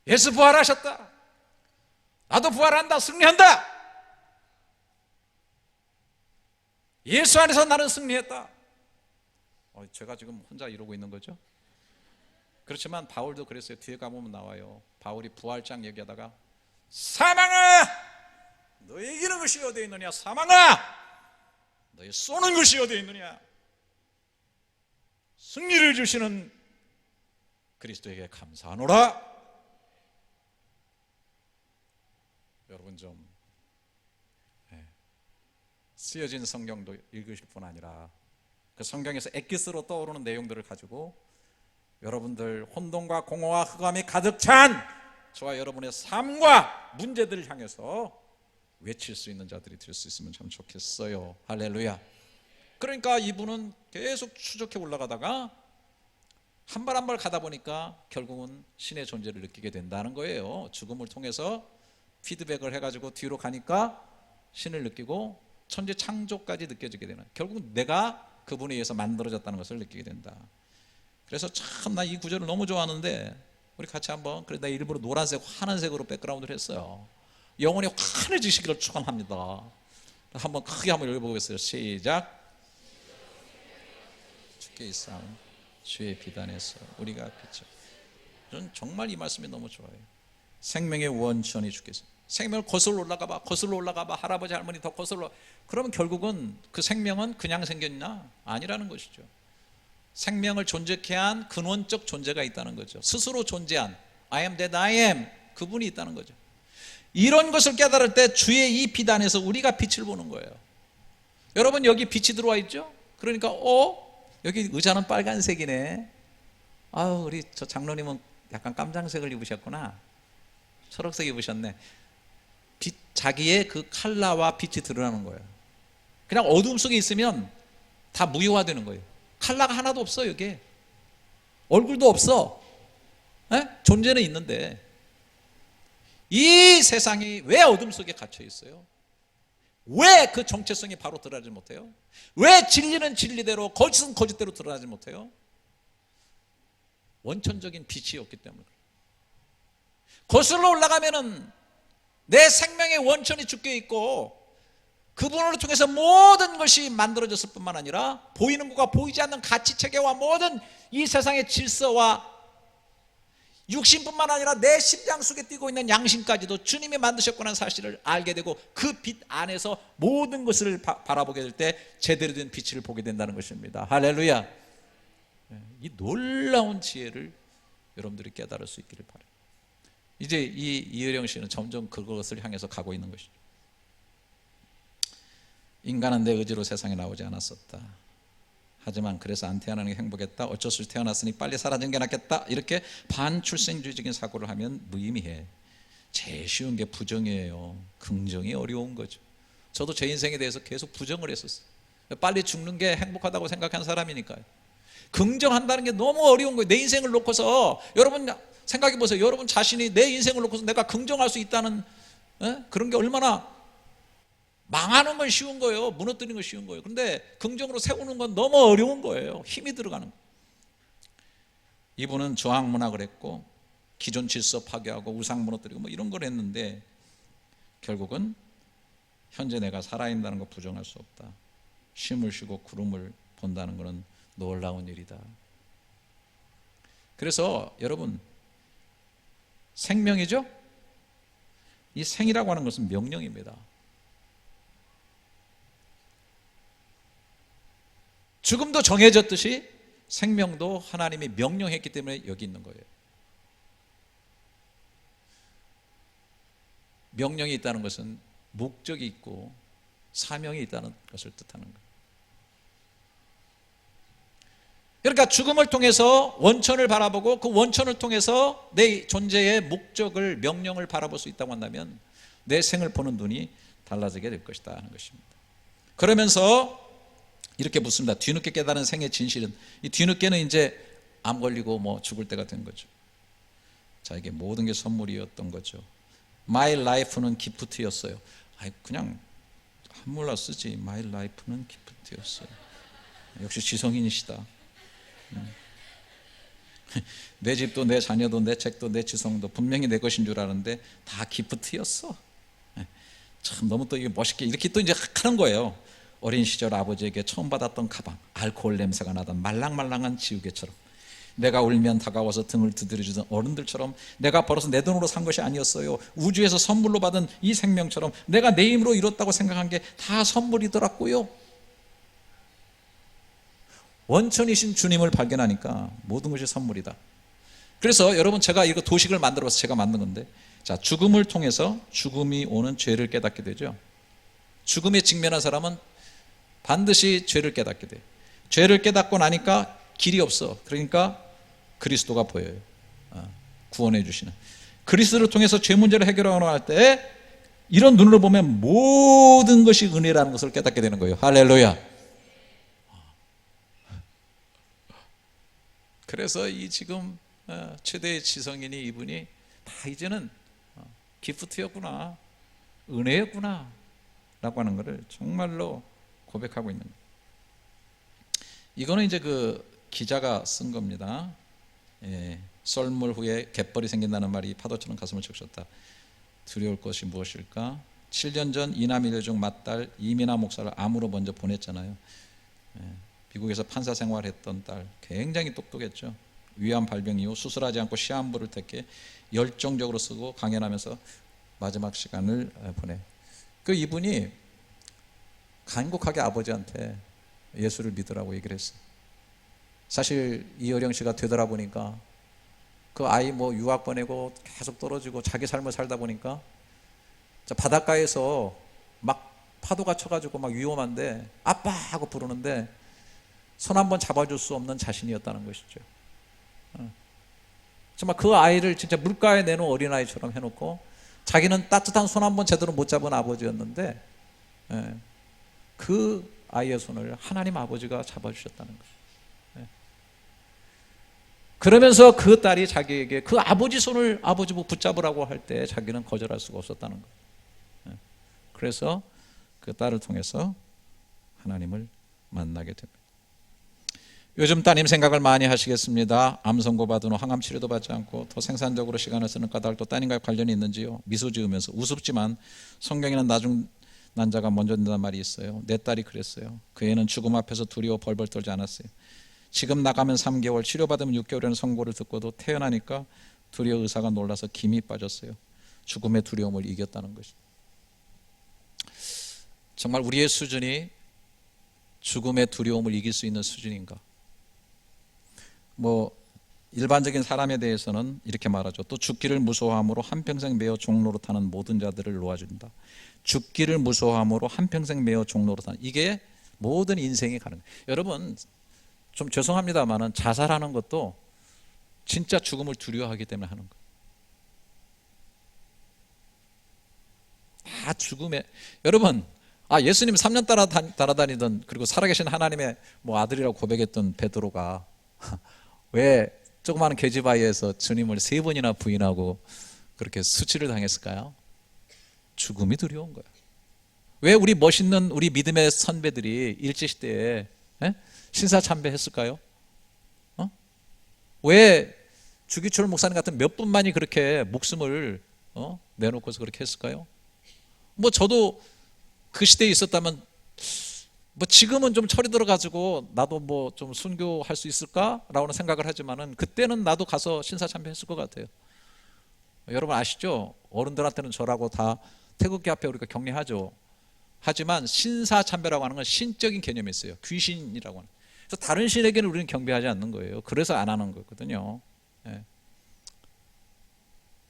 예수 부활하셨다. 나도 부활한다. 승리한다. 예수 안에서 나는 승리했다. 제가 지금 혼자 이러고 있는 거죠? 그렇지만 바울도 그랬어요. 뒤에 가보면 나와요. 바울이 부활장 얘기하다가 사망아! 너의 이기는 것이 어디에 있느냐? 사망아! 너의 쏘는 것이 어디에 있느냐? 승리를 주시는 그리스도에게 감사하노라. 여러분 좀 쓰여진 성경도 읽으실 뿐 아니라 그 성경에서 엑기스로 떠오르는 내용들을 가지고 여러분들 혼돈과 공허와 흑암이 가득 찬 저와 여러분의 삶과 문제들을 향해서 외칠 수 있는 자들이 될 수 있으면 참 좋겠어요. 할렐루야. 그러니까 이분은 계속 추적해 올라가다가 한 발 한 발 가다 보니까 결국은 신의 존재를 느끼게 된다는 거예요. 죽음을 통해서 피드백을 해가지고 뒤로 가니까 신을 느끼고 천지 창조까지 느껴지게 되는, 결국은 내가 그분에 의해서 만들어졌다는 것을 느끼게 된다. 그래서 참 나 이 구절을 너무 좋아하는데 우리 같이 한번, 그래 나 일부러 노란색 환한색으로 백그라운드를 했어요. 영혼이 환해지시기를 축원합니다. 한번 크게 한번 읽어보겠어요. 시작. 주께 이 싸움 주의 비단에서 우리가 빛을. 저는 정말 이 말씀이 너무 좋아요. 생명의 원천이 주께서. 생명을 거슬러 올라가봐, 거슬러 올라가봐, 할아버지 할머니 더 거슬러. 그러면 결국은 그 생명은 그냥 생겼나? 아니라는 것이죠. 생명을 존재케 한 근원적 존재가 있다는 거죠. 스스로 존재한 I am that I am, 그분이 있다는 거죠. 이런 것을 깨달을 때 주의 이 비단에서 우리가 빛을 보는 거예요. 여러분 여기 빛이 들어와 있죠? 그러니까 여기 의자는 빨간색이네. 우리 저 장로님은 약간 깜장색을 입으셨구나. 초록색 입으셨네. 자기의 그 컬러와 빛이 드러나는 거예요. 그냥 어둠 속에 있으면 다 무효화되는 거예요. 컬러가 하나도 없어. 여기에 얼굴도 없어. 존재는 있는데 이 세상이 왜 어둠 속에 갇혀 있어요? 왜 그 정체성이 바로 드러나지 못해요? 왜 진리는 진리대로 거짓은 거짓대로 드러나지 못해요? 원천적인 빛이 없기 때문에. 거슬러 올라가면은 내 생명의 원천이 주께 있고 그분을 통해서 모든 것이 만들어졌을 뿐만 아니라 보이는 것과 보이지 않는 가치체계와 모든 이 세상의 질서와 육신뿐만 아니라 내 심장 속에 뛰고 있는 양심까지도 주님이 만드셨구나 사실을 알게 되고 그 빛 안에서 모든 것을 바라보게 될 때 제대로 된 빛을 보게 된다는 것입니다. 할렐루야. 이 놀라운 지혜를 여러분들이 깨달을 수 있기를 바라요. 이제 이의령 씨는 점점 그것을 향해서 가고 있는 것이죠. 인간은 내 의지로 세상에 나오지 않았었다. 하지만 그래서 안 태어나는 게 행복했다. 어쩔 수 없이 태어났으니 빨리 사라지는 게 낫겠다. 이렇게 반출생주의적인 사고를 하면 무의미해. 제일 쉬운 게 부정이에요. 긍정이 어려운 거죠. 저도 제 인생에 대해서 계속 부정을 했었어요. 빨리 죽는 게 행복하다고 생각한 사람이니까요. 긍정한다는 게 너무 어려운 거예요. 내 인생을 놓고서 여러분 생각해 보세요. 여러분 자신이 내 인생을 놓고서 내가 긍정할 수 있다는 그런 게 얼마나, 망하는 건 쉬운 거예요. 무너뜨리는 건 쉬운 거예요. 그런데 긍정으로 세우는 건 너무 어려운 거예요. 힘이 들어가는 거예요. 이분은 저항문학을 했고 기존 질서 파괴하고 우상 무너뜨리고 뭐 이런 걸 했는데 결국은 현재 내가 살아있다는 거 부정할 수 없다. 쉼을 쉬고 구름을 본다는 것은 놀라운 일이다. 그래서 여러분 생명이죠? 이 생이라고 하는 것은 명령입니다. 죽음도 정해졌듯이 생명도 하나님이 명령했기 때문에 여기 있는 거예요. 명령이 있다는 것은 목적이 있고 사명이 있다는 것을 뜻하는 거예요. 그러니까 죽음을 통해서 원천을 바라보고 그 원천을 통해서 내 존재의 목적을, 명령을 바라볼 수 있다고 한다면 내 생을 보는 눈이 달라지게 될 것이다 하는 것입니다. 그러면서 이렇게 묻습니다. 뒤늦게 깨달은 생의 진실은, 이 뒤늦게는 이제 암 걸리고 뭐 죽을 때가 된 거죠. 자에게 모든 게 선물이었던 거죠. My life는 기프트였어요. 그냥 한물로 쓰지. My life는 기프트였어요. 역시 지성인이시다. 내 집도 내 자녀도 내 책도 내 지성도 분명히 내 것인 줄 아는데 다 기프트였어. 참 너무 또 이게 멋있게 이렇게 또 이제 하는 거예요. 어린 시절 아버지에게 처음 받았던 가방, 알코올 냄새가 나던 말랑말랑한 지우개처럼, 내가 울면 다가와서 등을 두드려주던 어른들처럼, 내가 벌어서 내 돈으로 산 것이 아니었어요. 우주에서 선물로 받은 이 생명처럼 내가 내 힘으로 이뤘다고 생각한 게 다 선물이더라고요. 원천이신 주님을 발견하니까 모든 것이 선물이다. 그래서 여러분, 제가 이거 도식을 만들어서 제가 만든 건데, 자, 죽음을 통해서 죽음이 오는 죄를 깨닫게 되죠. 죽음에 직면한 사람은 반드시 죄를 깨닫게 돼. 죄를 깨닫고 나니까 길이 없어. 그러니까 그리스도가 보여요. 구원해 주시는 그리스도를 통해서 죄 문제를 해결하고 할 때 이런 눈으로 보면 모든 것이 은혜라는 것을 깨닫게 되는 거예요. 할렐루야. 그래서 이 지금 최대의 지성인이 이분이 다 이제는 기프트였구나, 은혜였구나 라고 하는 것을 정말로 고백하고 있는 거예요. 이거는 이제 그 기자가 쓴 겁니다. 썰물 후에 갯벌이 생긴다는 말이 파도처럼 가슴을 적셨다. 두려울 것이 무엇일까? 7년 전 이남 일녀중 맏딸 이민아 목사를 암으로 먼저 보냈잖아요. 미국에서 판사 생활했던 딸, 굉장히 똑똑했죠. 위암 발병 이후 수술하지 않고 시한부를 택해 열정적으로 쓰고 강연하면서 마지막 시간을 보내. 그 이분이 간곡하게 아버지한테 예수를 믿으라고 얘기를 했어요. 사실 이효령 씨가 되돌아보니까 그 아이 뭐 유학 보내고 계속 떨어지고 자기 삶을 살다 보니까 바닷가에서 막 파도가 쳐가지고 막 위험한데 아빠 하고 부르는데 손 한번 잡아줄 수 없는 자신이었다는 것이죠. 정말 그 아이를 진짜 물가에 내놓은 어린아이처럼 해놓고 자기는 따뜻한 손 한번 제대로 못 잡은 아버지였는데 그 아이의 손을 하나님 아버지가 잡아주셨다는 거예요. 그러면서 그 딸이 자기에게 그 아버지 손을 아버지 뭐 붙잡으라고 할 때 자기는 거절할 수가 없었다는 거예요. 그래서 그 딸을 통해서 하나님을 만나게 됩니다. 요즘 따님 생각을 많이 하시겠습니다. 암 선고 받은 후 항암 치료도 받지 않고 더 생산적으로 시간을 쓰는 까닭도 따님과 관련이 있는지요? 미소 지으면서 우습지만 성경에는 나중 난 자가 먼저 된다는 말이 있어요. 내 딸이 그랬어요. 그 애는 죽음 앞에서 두려워 벌벌 떨지 않았어요. 지금 나가면 3개월, 치료받으면 6개월이라는 선고를 듣고도 태어나니까 두려워 의사가 놀라서 김이 빠졌어요. 죽음의 두려움을 이겼다는 것이. 정말 우리의 수준이 죽음의 두려움을 이길 수 있는 수준인가? 뭐 일반적인 사람에 대해서는 이렇게 말하죠. 또 죽기를 무서워함으로 한평생 매어 종로로 타는 모든 자들을 놓아준다. 죽기를 무서워함으로 한평생 매어 종로로 타는, 이게 모든 인생이 가는 거예요. 여러분 좀 죄송합니다만은 자살하는 것도 진짜 죽음을 두려워하기 때문에 하는 거예요. 다 죽음에, 여러분 예수님 3년 따라다니던 그리고 살아계신 하나님의 뭐 아들이라고 고백했던 베드로가 왜 조그마한 계집아이에서 주님을 3번이나 부인하고 그렇게 수치를 당했을까요? 죽음이 두려운 거야. 왜 우리 멋있는 우리 믿음의 선배들이 일제시대에 신사참배했을까요? 왜 주기철 목사님 같은 몇 분만이 그렇게 목숨을 내놓고서 그렇게 했을까요? 뭐 저도 그 시대에 있었다면 뭐 지금은 좀 철이 들어가지고 나도 뭐 좀 순교할 수 있을까라고 생각을 하지만은 그때는 나도 가서 신사참배했을 것 같아요. 여러분 아시죠? 어른들한테는 절하고 다 태극기 앞에 우리가 격려하죠. 하지만 신사참배라고 하는 건 신적인 개념이 있어요. 귀신이라고 하는. 그래서 다른 신에게는 우리는 경배하지 않는 거예요. 그래서 안 하는 거거든요.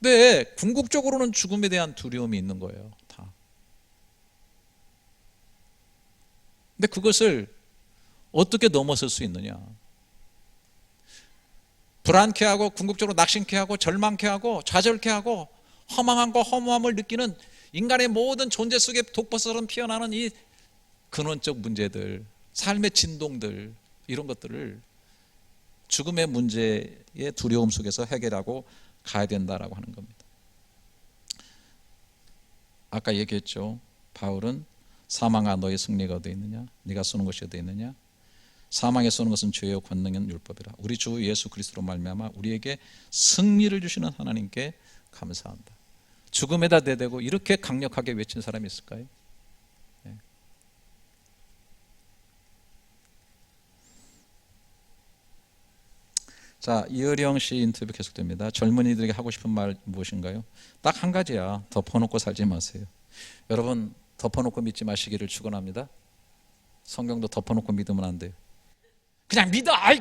근데 궁극적으로는 죽음에 대한 두려움이 있는 거예요. 다. 근데 그것을 어떻게 넘어설 수 있느냐? 불안케 하고 궁극적으로 낙심케 하고 절망케 하고 좌절케 하고 허망함과 허무함을 느끼는 인간의 모든 존재 속에 독버섯처럼 피어나는 이 근원적 문제들, 삶의 진동들, 이런 것들을 죽음의 문제의 두려움 속에서 해결하고 가야 된다라고 하는 겁니다. 아까 얘기했죠. 바울은 사망아 너의 승리가 어디 있느냐? 네가 쏘는 것이 어디 있느냐? 사망에 쏘는 것은 죄요 권능은 율법이라. 우리 주 예수 그리스도로 말미암아 우리에게 승리를 주시는 하나님께 감사한다. 죽음에다 대대고 이렇게 강력하게 외친 사람이 있을까요? 네. 자, 이어령 씨 인터뷰 계속됩니다. 젊은이들에게 하고 싶은 말 무엇인가요? 딱 한 가지야. 덮어놓고 살지 마세요. 여러분, 덮어놓고 믿지 마시기를 축원합니다. 성경도 덮어놓고 믿으면 안 돼요. 그냥 믿어. 아이,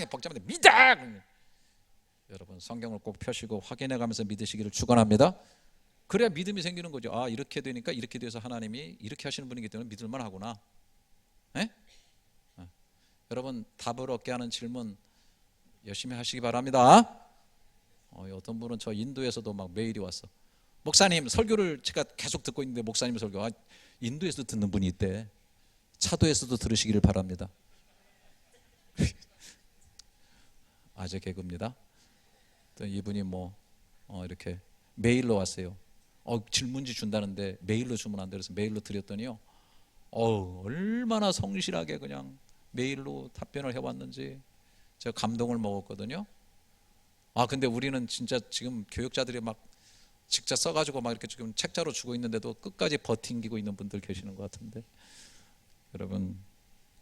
복잡한데 믿어. 여러분, 성경을 꼭 펴시고 확인해가면서 믿으시기를 축원합니다. 그래야 믿음이 생기는 거죠. 아, 이렇게 되니까 이렇게 돼서 하나님이 이렇게 하시는 분이기 때문에 믿을만 하구나. 네? 여러분, 답을 얻게 하는 질문 열심히 하시기 바랍니다. 어떤 분은 저 인도에서도 막 메일이 왔어. 목사님, 설교를 제가 계속 듣고 있는데 목사님 설교, 인도에서도 듣는 분이 있대. 차도에서도 들으시기를 바랍니다. 아재 개그입니다. 또 이분이 이렇게 메일로 왔어요. 질문지 준다는데 메일로 주면 안 돼. 그래서 메일로 드렸더니요. 얼마나 성실하게 그냥 메일로 답변을 해왔는지 제가 감동을 먹었거든요. 근데 우리는 진짜 지금 교육자들이 막 직접 써가지고 막 이렇게 지금 책자로 주고 있는데도 끝까지 버팅기고 있는 분들 계시는 것 같은데, 여러분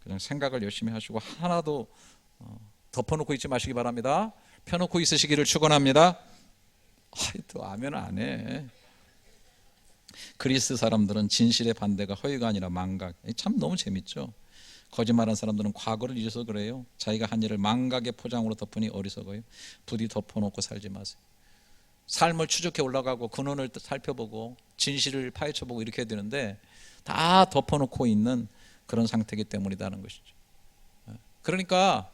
그냥 생각을 열심히 하시고 하나도 덮어놓고 있지 마시기 바랍니다. 펴놓고 있으시기를 축원합니다. 또 아멘 안 해. 그리스 사람들은 진실의 반대가 허위가 아니라 망각. 참 너무 재밌죠. 거짓말하는 사람들은 과거를 잊어서 그래요. 자기가 한 일을 망각의 포장으로 덮으니 어리석어요. 부디 덮어놓고 살지 마세요. 삶을 추적해 올라가고 근원을 살펴보고 진실을 파헤쳐보고 이렇게 해야 되는데 다 덮어놓고 있는 그런 상태이기 때문이라는 것이죠. 그러니까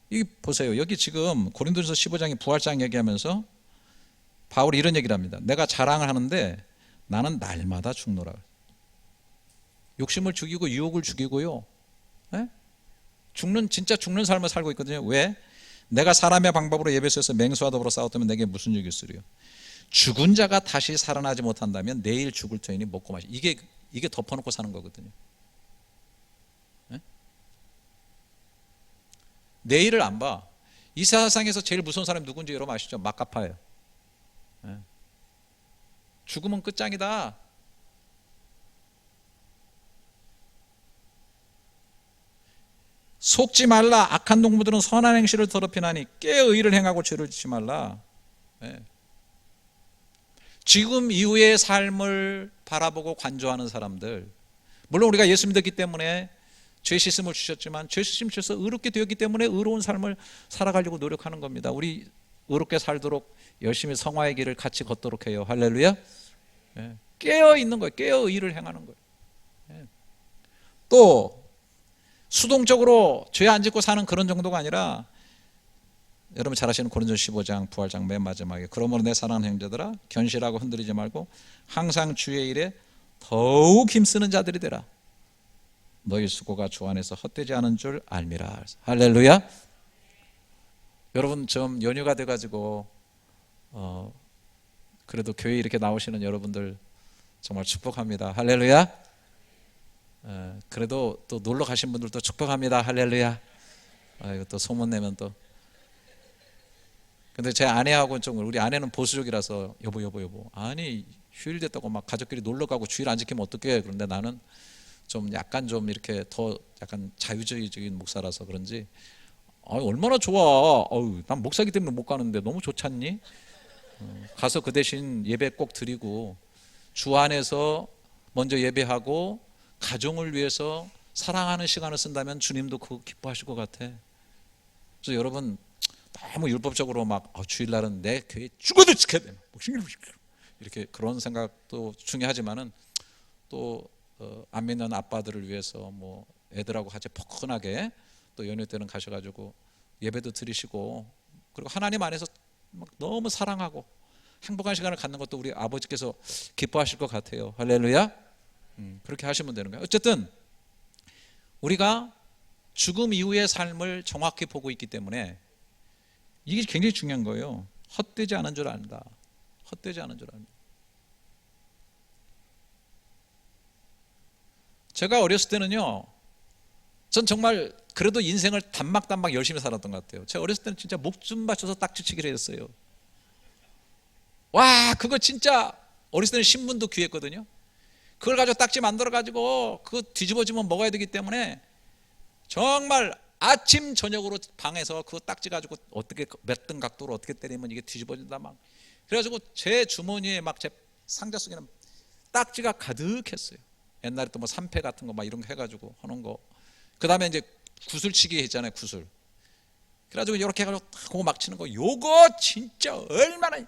이 보세요. 여기 지금 고린도전서 15장이 부활장 얘기하면서 바울이 이런 얘기를 합니다. 내가 자랑을 하는데 나는 날마다 죽노라. 욕심을 죽이고 유혹을 죽이고요. 진짜 죽는 삶을 살고 있거든요. 왜? 내가 사람의 방법으로 예배소에서 맹수와 더불어 싸웠다면 내게 무슨 유익이 있으리요? 죽은 자가 다시 살아나지 못한다면 내일 죽을 터이니 먹고 마시. 이게 덮어놓고 사는 거거든요. 내일을 안 봐. 이 세상에서 제일 무서운 사람이 누군지 여러분 아시죠? 마카파예요. 죽으면 끝장이다. 속지 말라. 악한 동무들은 선한 행실을 더럽히나니 깨어 의를 행하고 죄를 짓지 말라. 지금 이후의 삶을 바라보고 관조하는 사람들, 물론 우리가 예수 믿었기 때문에 죄 씻음을 주셨지만 죄 씻음 주셔서 의롭게 되었기 때문에 의로운 삶을 살아가려고 노력하는 겁니다. 우리 의롭게 살도록 열심히 성화의 길을 같이 걷도록 해요. 할렐루야. 깨어 있는 거예요. 깨어 의를 행하는 거예요. 또 수동적으로 죄 안 짓고 사는 그런 정도가 아니라, 여러분 잘 아시는 고린도전서 15장 부활장 맨 마지막에 그러므로 내 사랑하는 형제들아 견실하고 흔들리지 말고 항상 주의 일에 더욱 힘쓰는 자들이 되라. 너희 수고가 주 안에서 헛되지 않은 줄 알미라. 할렐루야. 여러분 좀 연휴가 돼가지고 그래도 교회 이렇게 나오시는 여러분들 정말 축복합니다. 할렐루야. 그래도 또 놀러 가신 분들도 축복합니다. 할렐루야. 이거 또 소문내면 또. 근데 제 아내하고는 좀, 우리 아내는 보수적이라서 여보 아니 휴일 됐다고 막 가족끼리 놀러 가고 주일 안 지키면 어떡해. 그런데 나는 좀 약간 좀 이렇게 더 약간 자유주의적인 목사라서 그런지 얼마나 좋아. 난 목사기 때문에 못 가는데 너무 좋지 않니? 가서 그 대신 예배 꼭 드리고 주 안에서 먼저 예배하고 가정을 위해서 사랑하는 시간을 쓴다면 주님도 그거 기뻐하실 것 같아. 그래서 여러분 너무 율법적으로 막 주일날은 내 교회 죽어도 지켜야 돼 이렇게 그런 생각도 중요하지만은 또 안 믿는 아빠들을 위해서 뭐 애들하고 같이 포근하게 또 연휴 때는 가셔가지고 예배도 드리시고, 그리고 하나님 안에서 막 너무 사랑하고 행복한 시간을 갖는 것도 우리 아버지께서 기뻐하실 것 같아요. 할렐루야. 그렇게 하시면 되는 거예요. 어쨌든 우리가 죽음 이후의 삶을 정확히 보고 있기 때문에 이게 굉장히 중요한 거예요. 헛되지 않은 줄 안다. 헛되지 않은 줄 안다. 제가 어렸을 때는요, 전 정말 그래도 인생을 단막단막 열심히 살았던 것 같아요. 제가 어렸을 때는 진짜 목숨 바쳐서 딱지치기를 했어요. 와, 그거 진짜 어렸을 때는 신문도 귀했거든요. 그걸 가지고 딱지 만들어 가지고 그거 뒤집어지면 먹어야 되기 때문에 정말 아침 저녁으로 방에서 그거 딱지 가지고 어떻게 몇 등 각도로 어떻게 때리면 이게 뒤집어진다 막. 그래가지고 제 주머니에 막 제 상자 속에는 딱지가 가득했어요. 옛날에 또 뭐 삼패 같은 거 막 이런 거 해가지고 하는 거. 그 다음에 이제 구슬치기 했잖아요, 구슬. 그래가지고 이렇게 해가지고 그거 막 치는 거. 요거 진짜 얼마나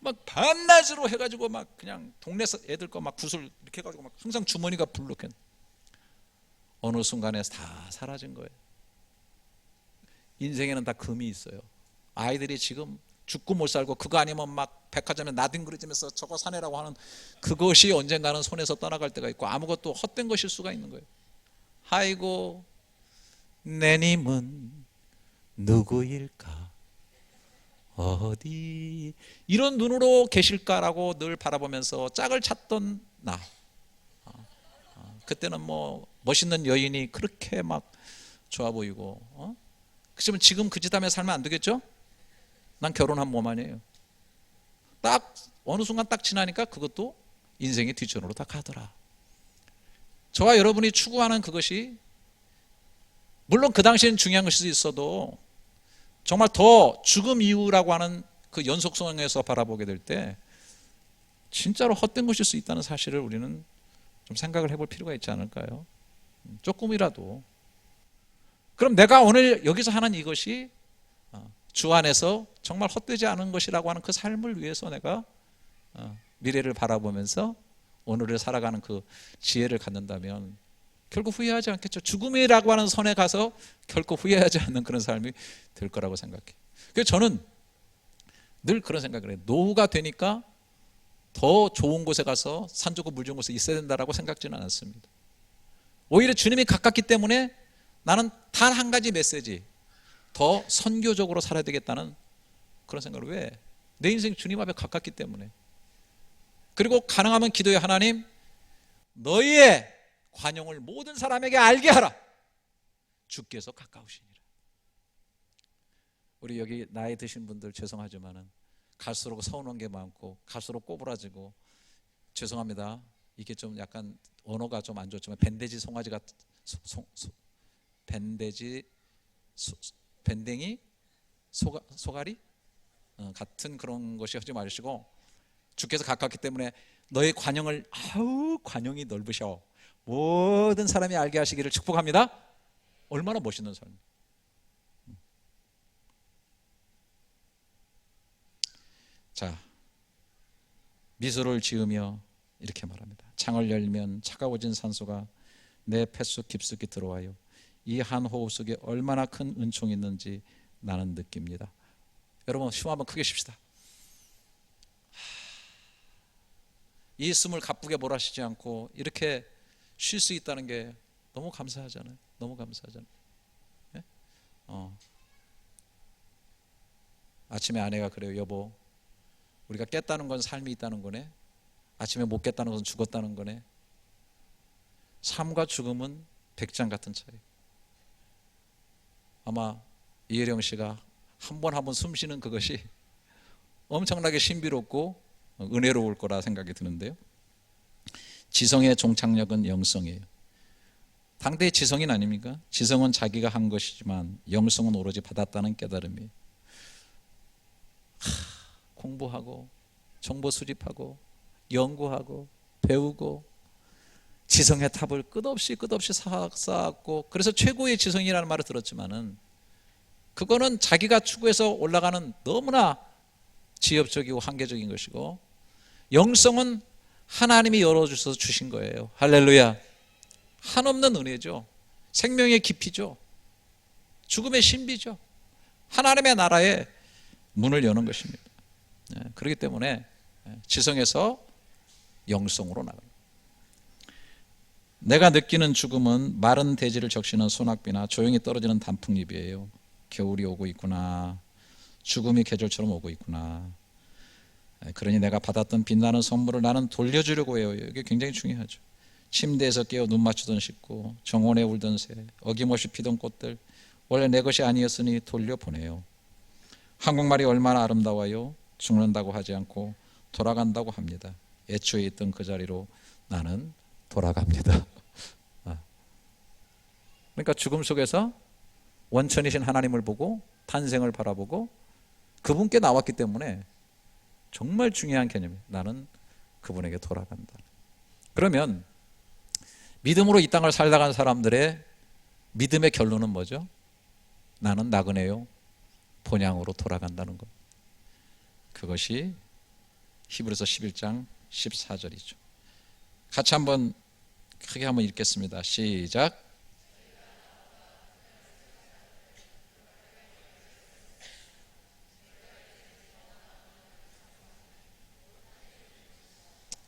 막 밤낮으로 해가지고 막 그냥 동네 애들 거 막 구슬 이렇게 해가지고 막 항상 주머니가 불룩해. 어느 순간에 다 사라진 거예요. 인생에는 다 금이 있어요. 아이들이 지금 죽고 못 살고 그거 아니면 막 백화점에 나뒹구르면서 저거 사내라고 하는 그것이 언젠가는 손에서 떠나갈 때가 있고 아무것도 헛된 것일 수가 있는 거예요. 아이고 내님은 누구일까 어디 이런 눈으로 계실까라고 늘 바라보면서 짝을 찾던 나. 그때는 뭐 멋있는 여인이 그렇게 막 좋아 보이고 그렇지만 지금 그 짓 하며 살면 안 되겠죠? 난 결혼한 몸 아니에요. 딱 어느 순간 딱 지나니까 그것도 인생의 뒷전으로 다 가더라. 저와 여러분이 추구하는 그것이 물론 그 당시에는 중요한 것일 수 있어도 정말 더 죽음 이후라고 하는 그 연속성에서 바라보게 될 때 진짜로 헛된 것일 수 있다는 사실을 우리는 좀 생각을 해볼 필요가 있지 않을까요? 조금이라도. 그럼 내가 오늘 여기서 하는 이것이 주 안에서 정말 헛되지 않은 것이라고 하는 그 삶을 위해서 내가 미래를 바라보면서 오늘을 살아가는 그 지혜를 갖는다면 결국 후회하지 않겠죠. 죽음이라고 하는 선에 가서 결코 후회하지 않는 그런 삶이 될 거라고 생각해요. 그래서 저는 늘 그런 생각을 해요. 노후가 되니까 더 좋은 곳에 가서 산 좋고 물 좋은 곳에 있어야 된다라고 생각지는 않았습니다. 오히려 주님이 가깝기 때문에 나는 단 한 가지 메시지, 더 선교적으로 살아야 되겠다는 그런 생각을. 왜? 내 인생이 주님 앞에 가깝기 때문에. 그리고 가능하면 기도해. 하나님, 너희의 관용을 모든 사람에게 알게 하라. 주께서 가까우시니라. 우리 여기 나이 드신 분들 죄송하지만은 갈수록 서운한 게 많고 갈수록 꼬부라지고 죄송합니다. 이게 좀 약간 언어가 좀 안 좋지만 밴데지 송아지가 밴댕이 소가리 같은 그런 것이 하지 마시고 주께서 가깝기 때문에 너의 관용을 관용이 넓으셔 모든 사람이 알게 하시기를 축복합니다. 얼마나 멋있는 삶. 자, 미소를 지으며 이렇게 말합니다. 창을 열면 차가워진 산소가 내 폐속 깊숙이 들어와요. 이 한 호흡 속에 얼마나 큰 은총이 있는지 나는 느낍니다. 여러분 숨 한번 크게 쉽시다. 이 숨을 가쁘게 몰아쉬지 않고 이렇게 쉴 수 있다는 게 너무 감사하잖아요. 너무 감사하잖아요. 네? 아침에 아내가 그래요. 여보, 우리가 깼다는 건 삶이 있다는 거네. 아침에 못 깼다는 것은 죽었다는 거네. 삶과 죽음은 백장 같은 차이. 아마 이혜령 씨가 한 번 한 번 숨 쉬는 그것이 엄청나게 신비롭고 은혜로울 거라 생각이 드는데요. 지성의 종착역은 영성이에요. 당대의 지성인 아닙니까? 지성은 자기가 한 것이지만 영성은 오로지 받았다는 깨달음이에요. 공부하고 정보 수집하고 연구하고 배우고 지성의 탑을 끝없이 쌓았고 그래서 최고의 지성이라는 말을 들었지만은 그거는 자기가 추구해서 올라가는 너무나 지엽적이고 한계적인 것이고 영성은 하나님이 열어주셔서 주신 거예요. 할렐루야. 한없는 은혜죠. 생명의 깊이죠. 죽음의 신비죠. 하나님의 나라에 문을 여는 것입니다. 그렇기 때문에 지성에서 영성으로 나가요. 내가 느끼는 죽음은 마른 대지를 적시는 소낙비나 조용히 떨어지는 단풍잎이에요. 겨울이 오고 있구나. 죽음이 계절처럼 오고 있구나. 그러니 내가 받았던 빛나는 선물을 나는 돌려주려고 해요. 이게 굉장히 중요하죠. 침대에서 깨어 눈 맞추던 식구, 정원에 울던 새, 어김없이 피던 꽃들, 원래 내 것이 아니었으니 돌려보내요. 한국말이 얼마나 아름다워요. 죽는다고 하지 않고 돌아간다고 합니다. 애초에 있던 그 자리로 나는 돌아갑니다. 그러니까 죽음 속에서 원천이신 하나님을 보고 탄생을 바라보고 그분께 나왔기 때문에 정말 중요한 개념이에요. 나는 그분에게 돌아간다. 그러면 믿음으로 이 땅을 살다 간 사람들의 믿음의 결론은 뭐죠? 나는 나그네요. 본향으로 돌아간다는 것. 그것이 히브리서 11장 14절이죠. 같이 한번 크게 한번 읽겠습니다. 시작.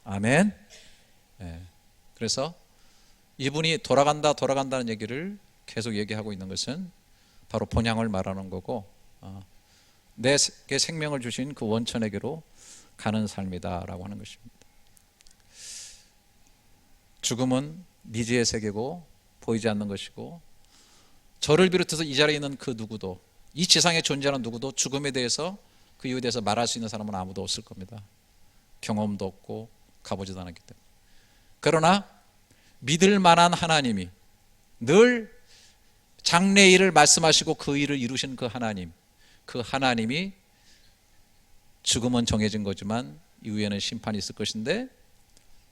아멘. 그래서 이분이 돌아간다는 얘기를 계속 얘기하고 있는 것은 바로 본향을 말하는 거고, 내게 생명을 주신 그 원천에게로 가는 삶이다라고 하는 것입니다. 죽음은 미지의 세계고 보이지 않는 것이고, 저를 비롯해서 이 자리에 있는 그 누구도, 이 지상에 존재하는 누구도 죽음에 대해서, 그 이유에 대해서 말할 수 있는 사람은 아무도 없을 겁니다. 경험도 없고 가보지도 않았기 때문에. 그러나 믿을 만한 하나님이, 늘 장래일을 말씀하시고 그 일을 이루신 그 하나님, 그 하나님이 죽음은 정해진 거지만 이후에는 심판이 있을 것인데,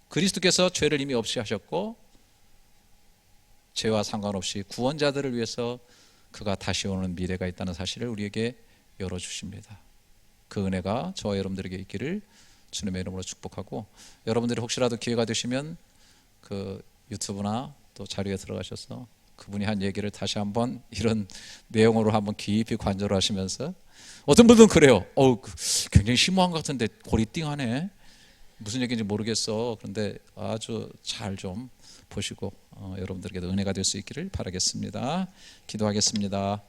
그리스도께서 죄를 이미 없이 하셨고 죄와 상관없이 구원자들을 위해서 그가 다시 오는 미래가 있다는 사실을 우리에게 열어주십니다. 그 은혜가 저와 여러분들에게 있기를 주님의 이름으로 축복하고, 여러분들이 혹시라도 기회가 되시면 그 유튜브나 또 자료에 들어가셔서 그분이 한 얘기를 다시 한번 이런 내용으로 한번 깊이 관조를 하시면서, 어떤 분들은 그래요. 굉장히 심오한 것 같은데 골이 띵하네. 무슨 얘기인지 모르겠어. 그런데 아주 잘 좀 보시고 여러분들에게도 은혜가 될 수 있기를 바라겠습니다. 기도하겠습니다.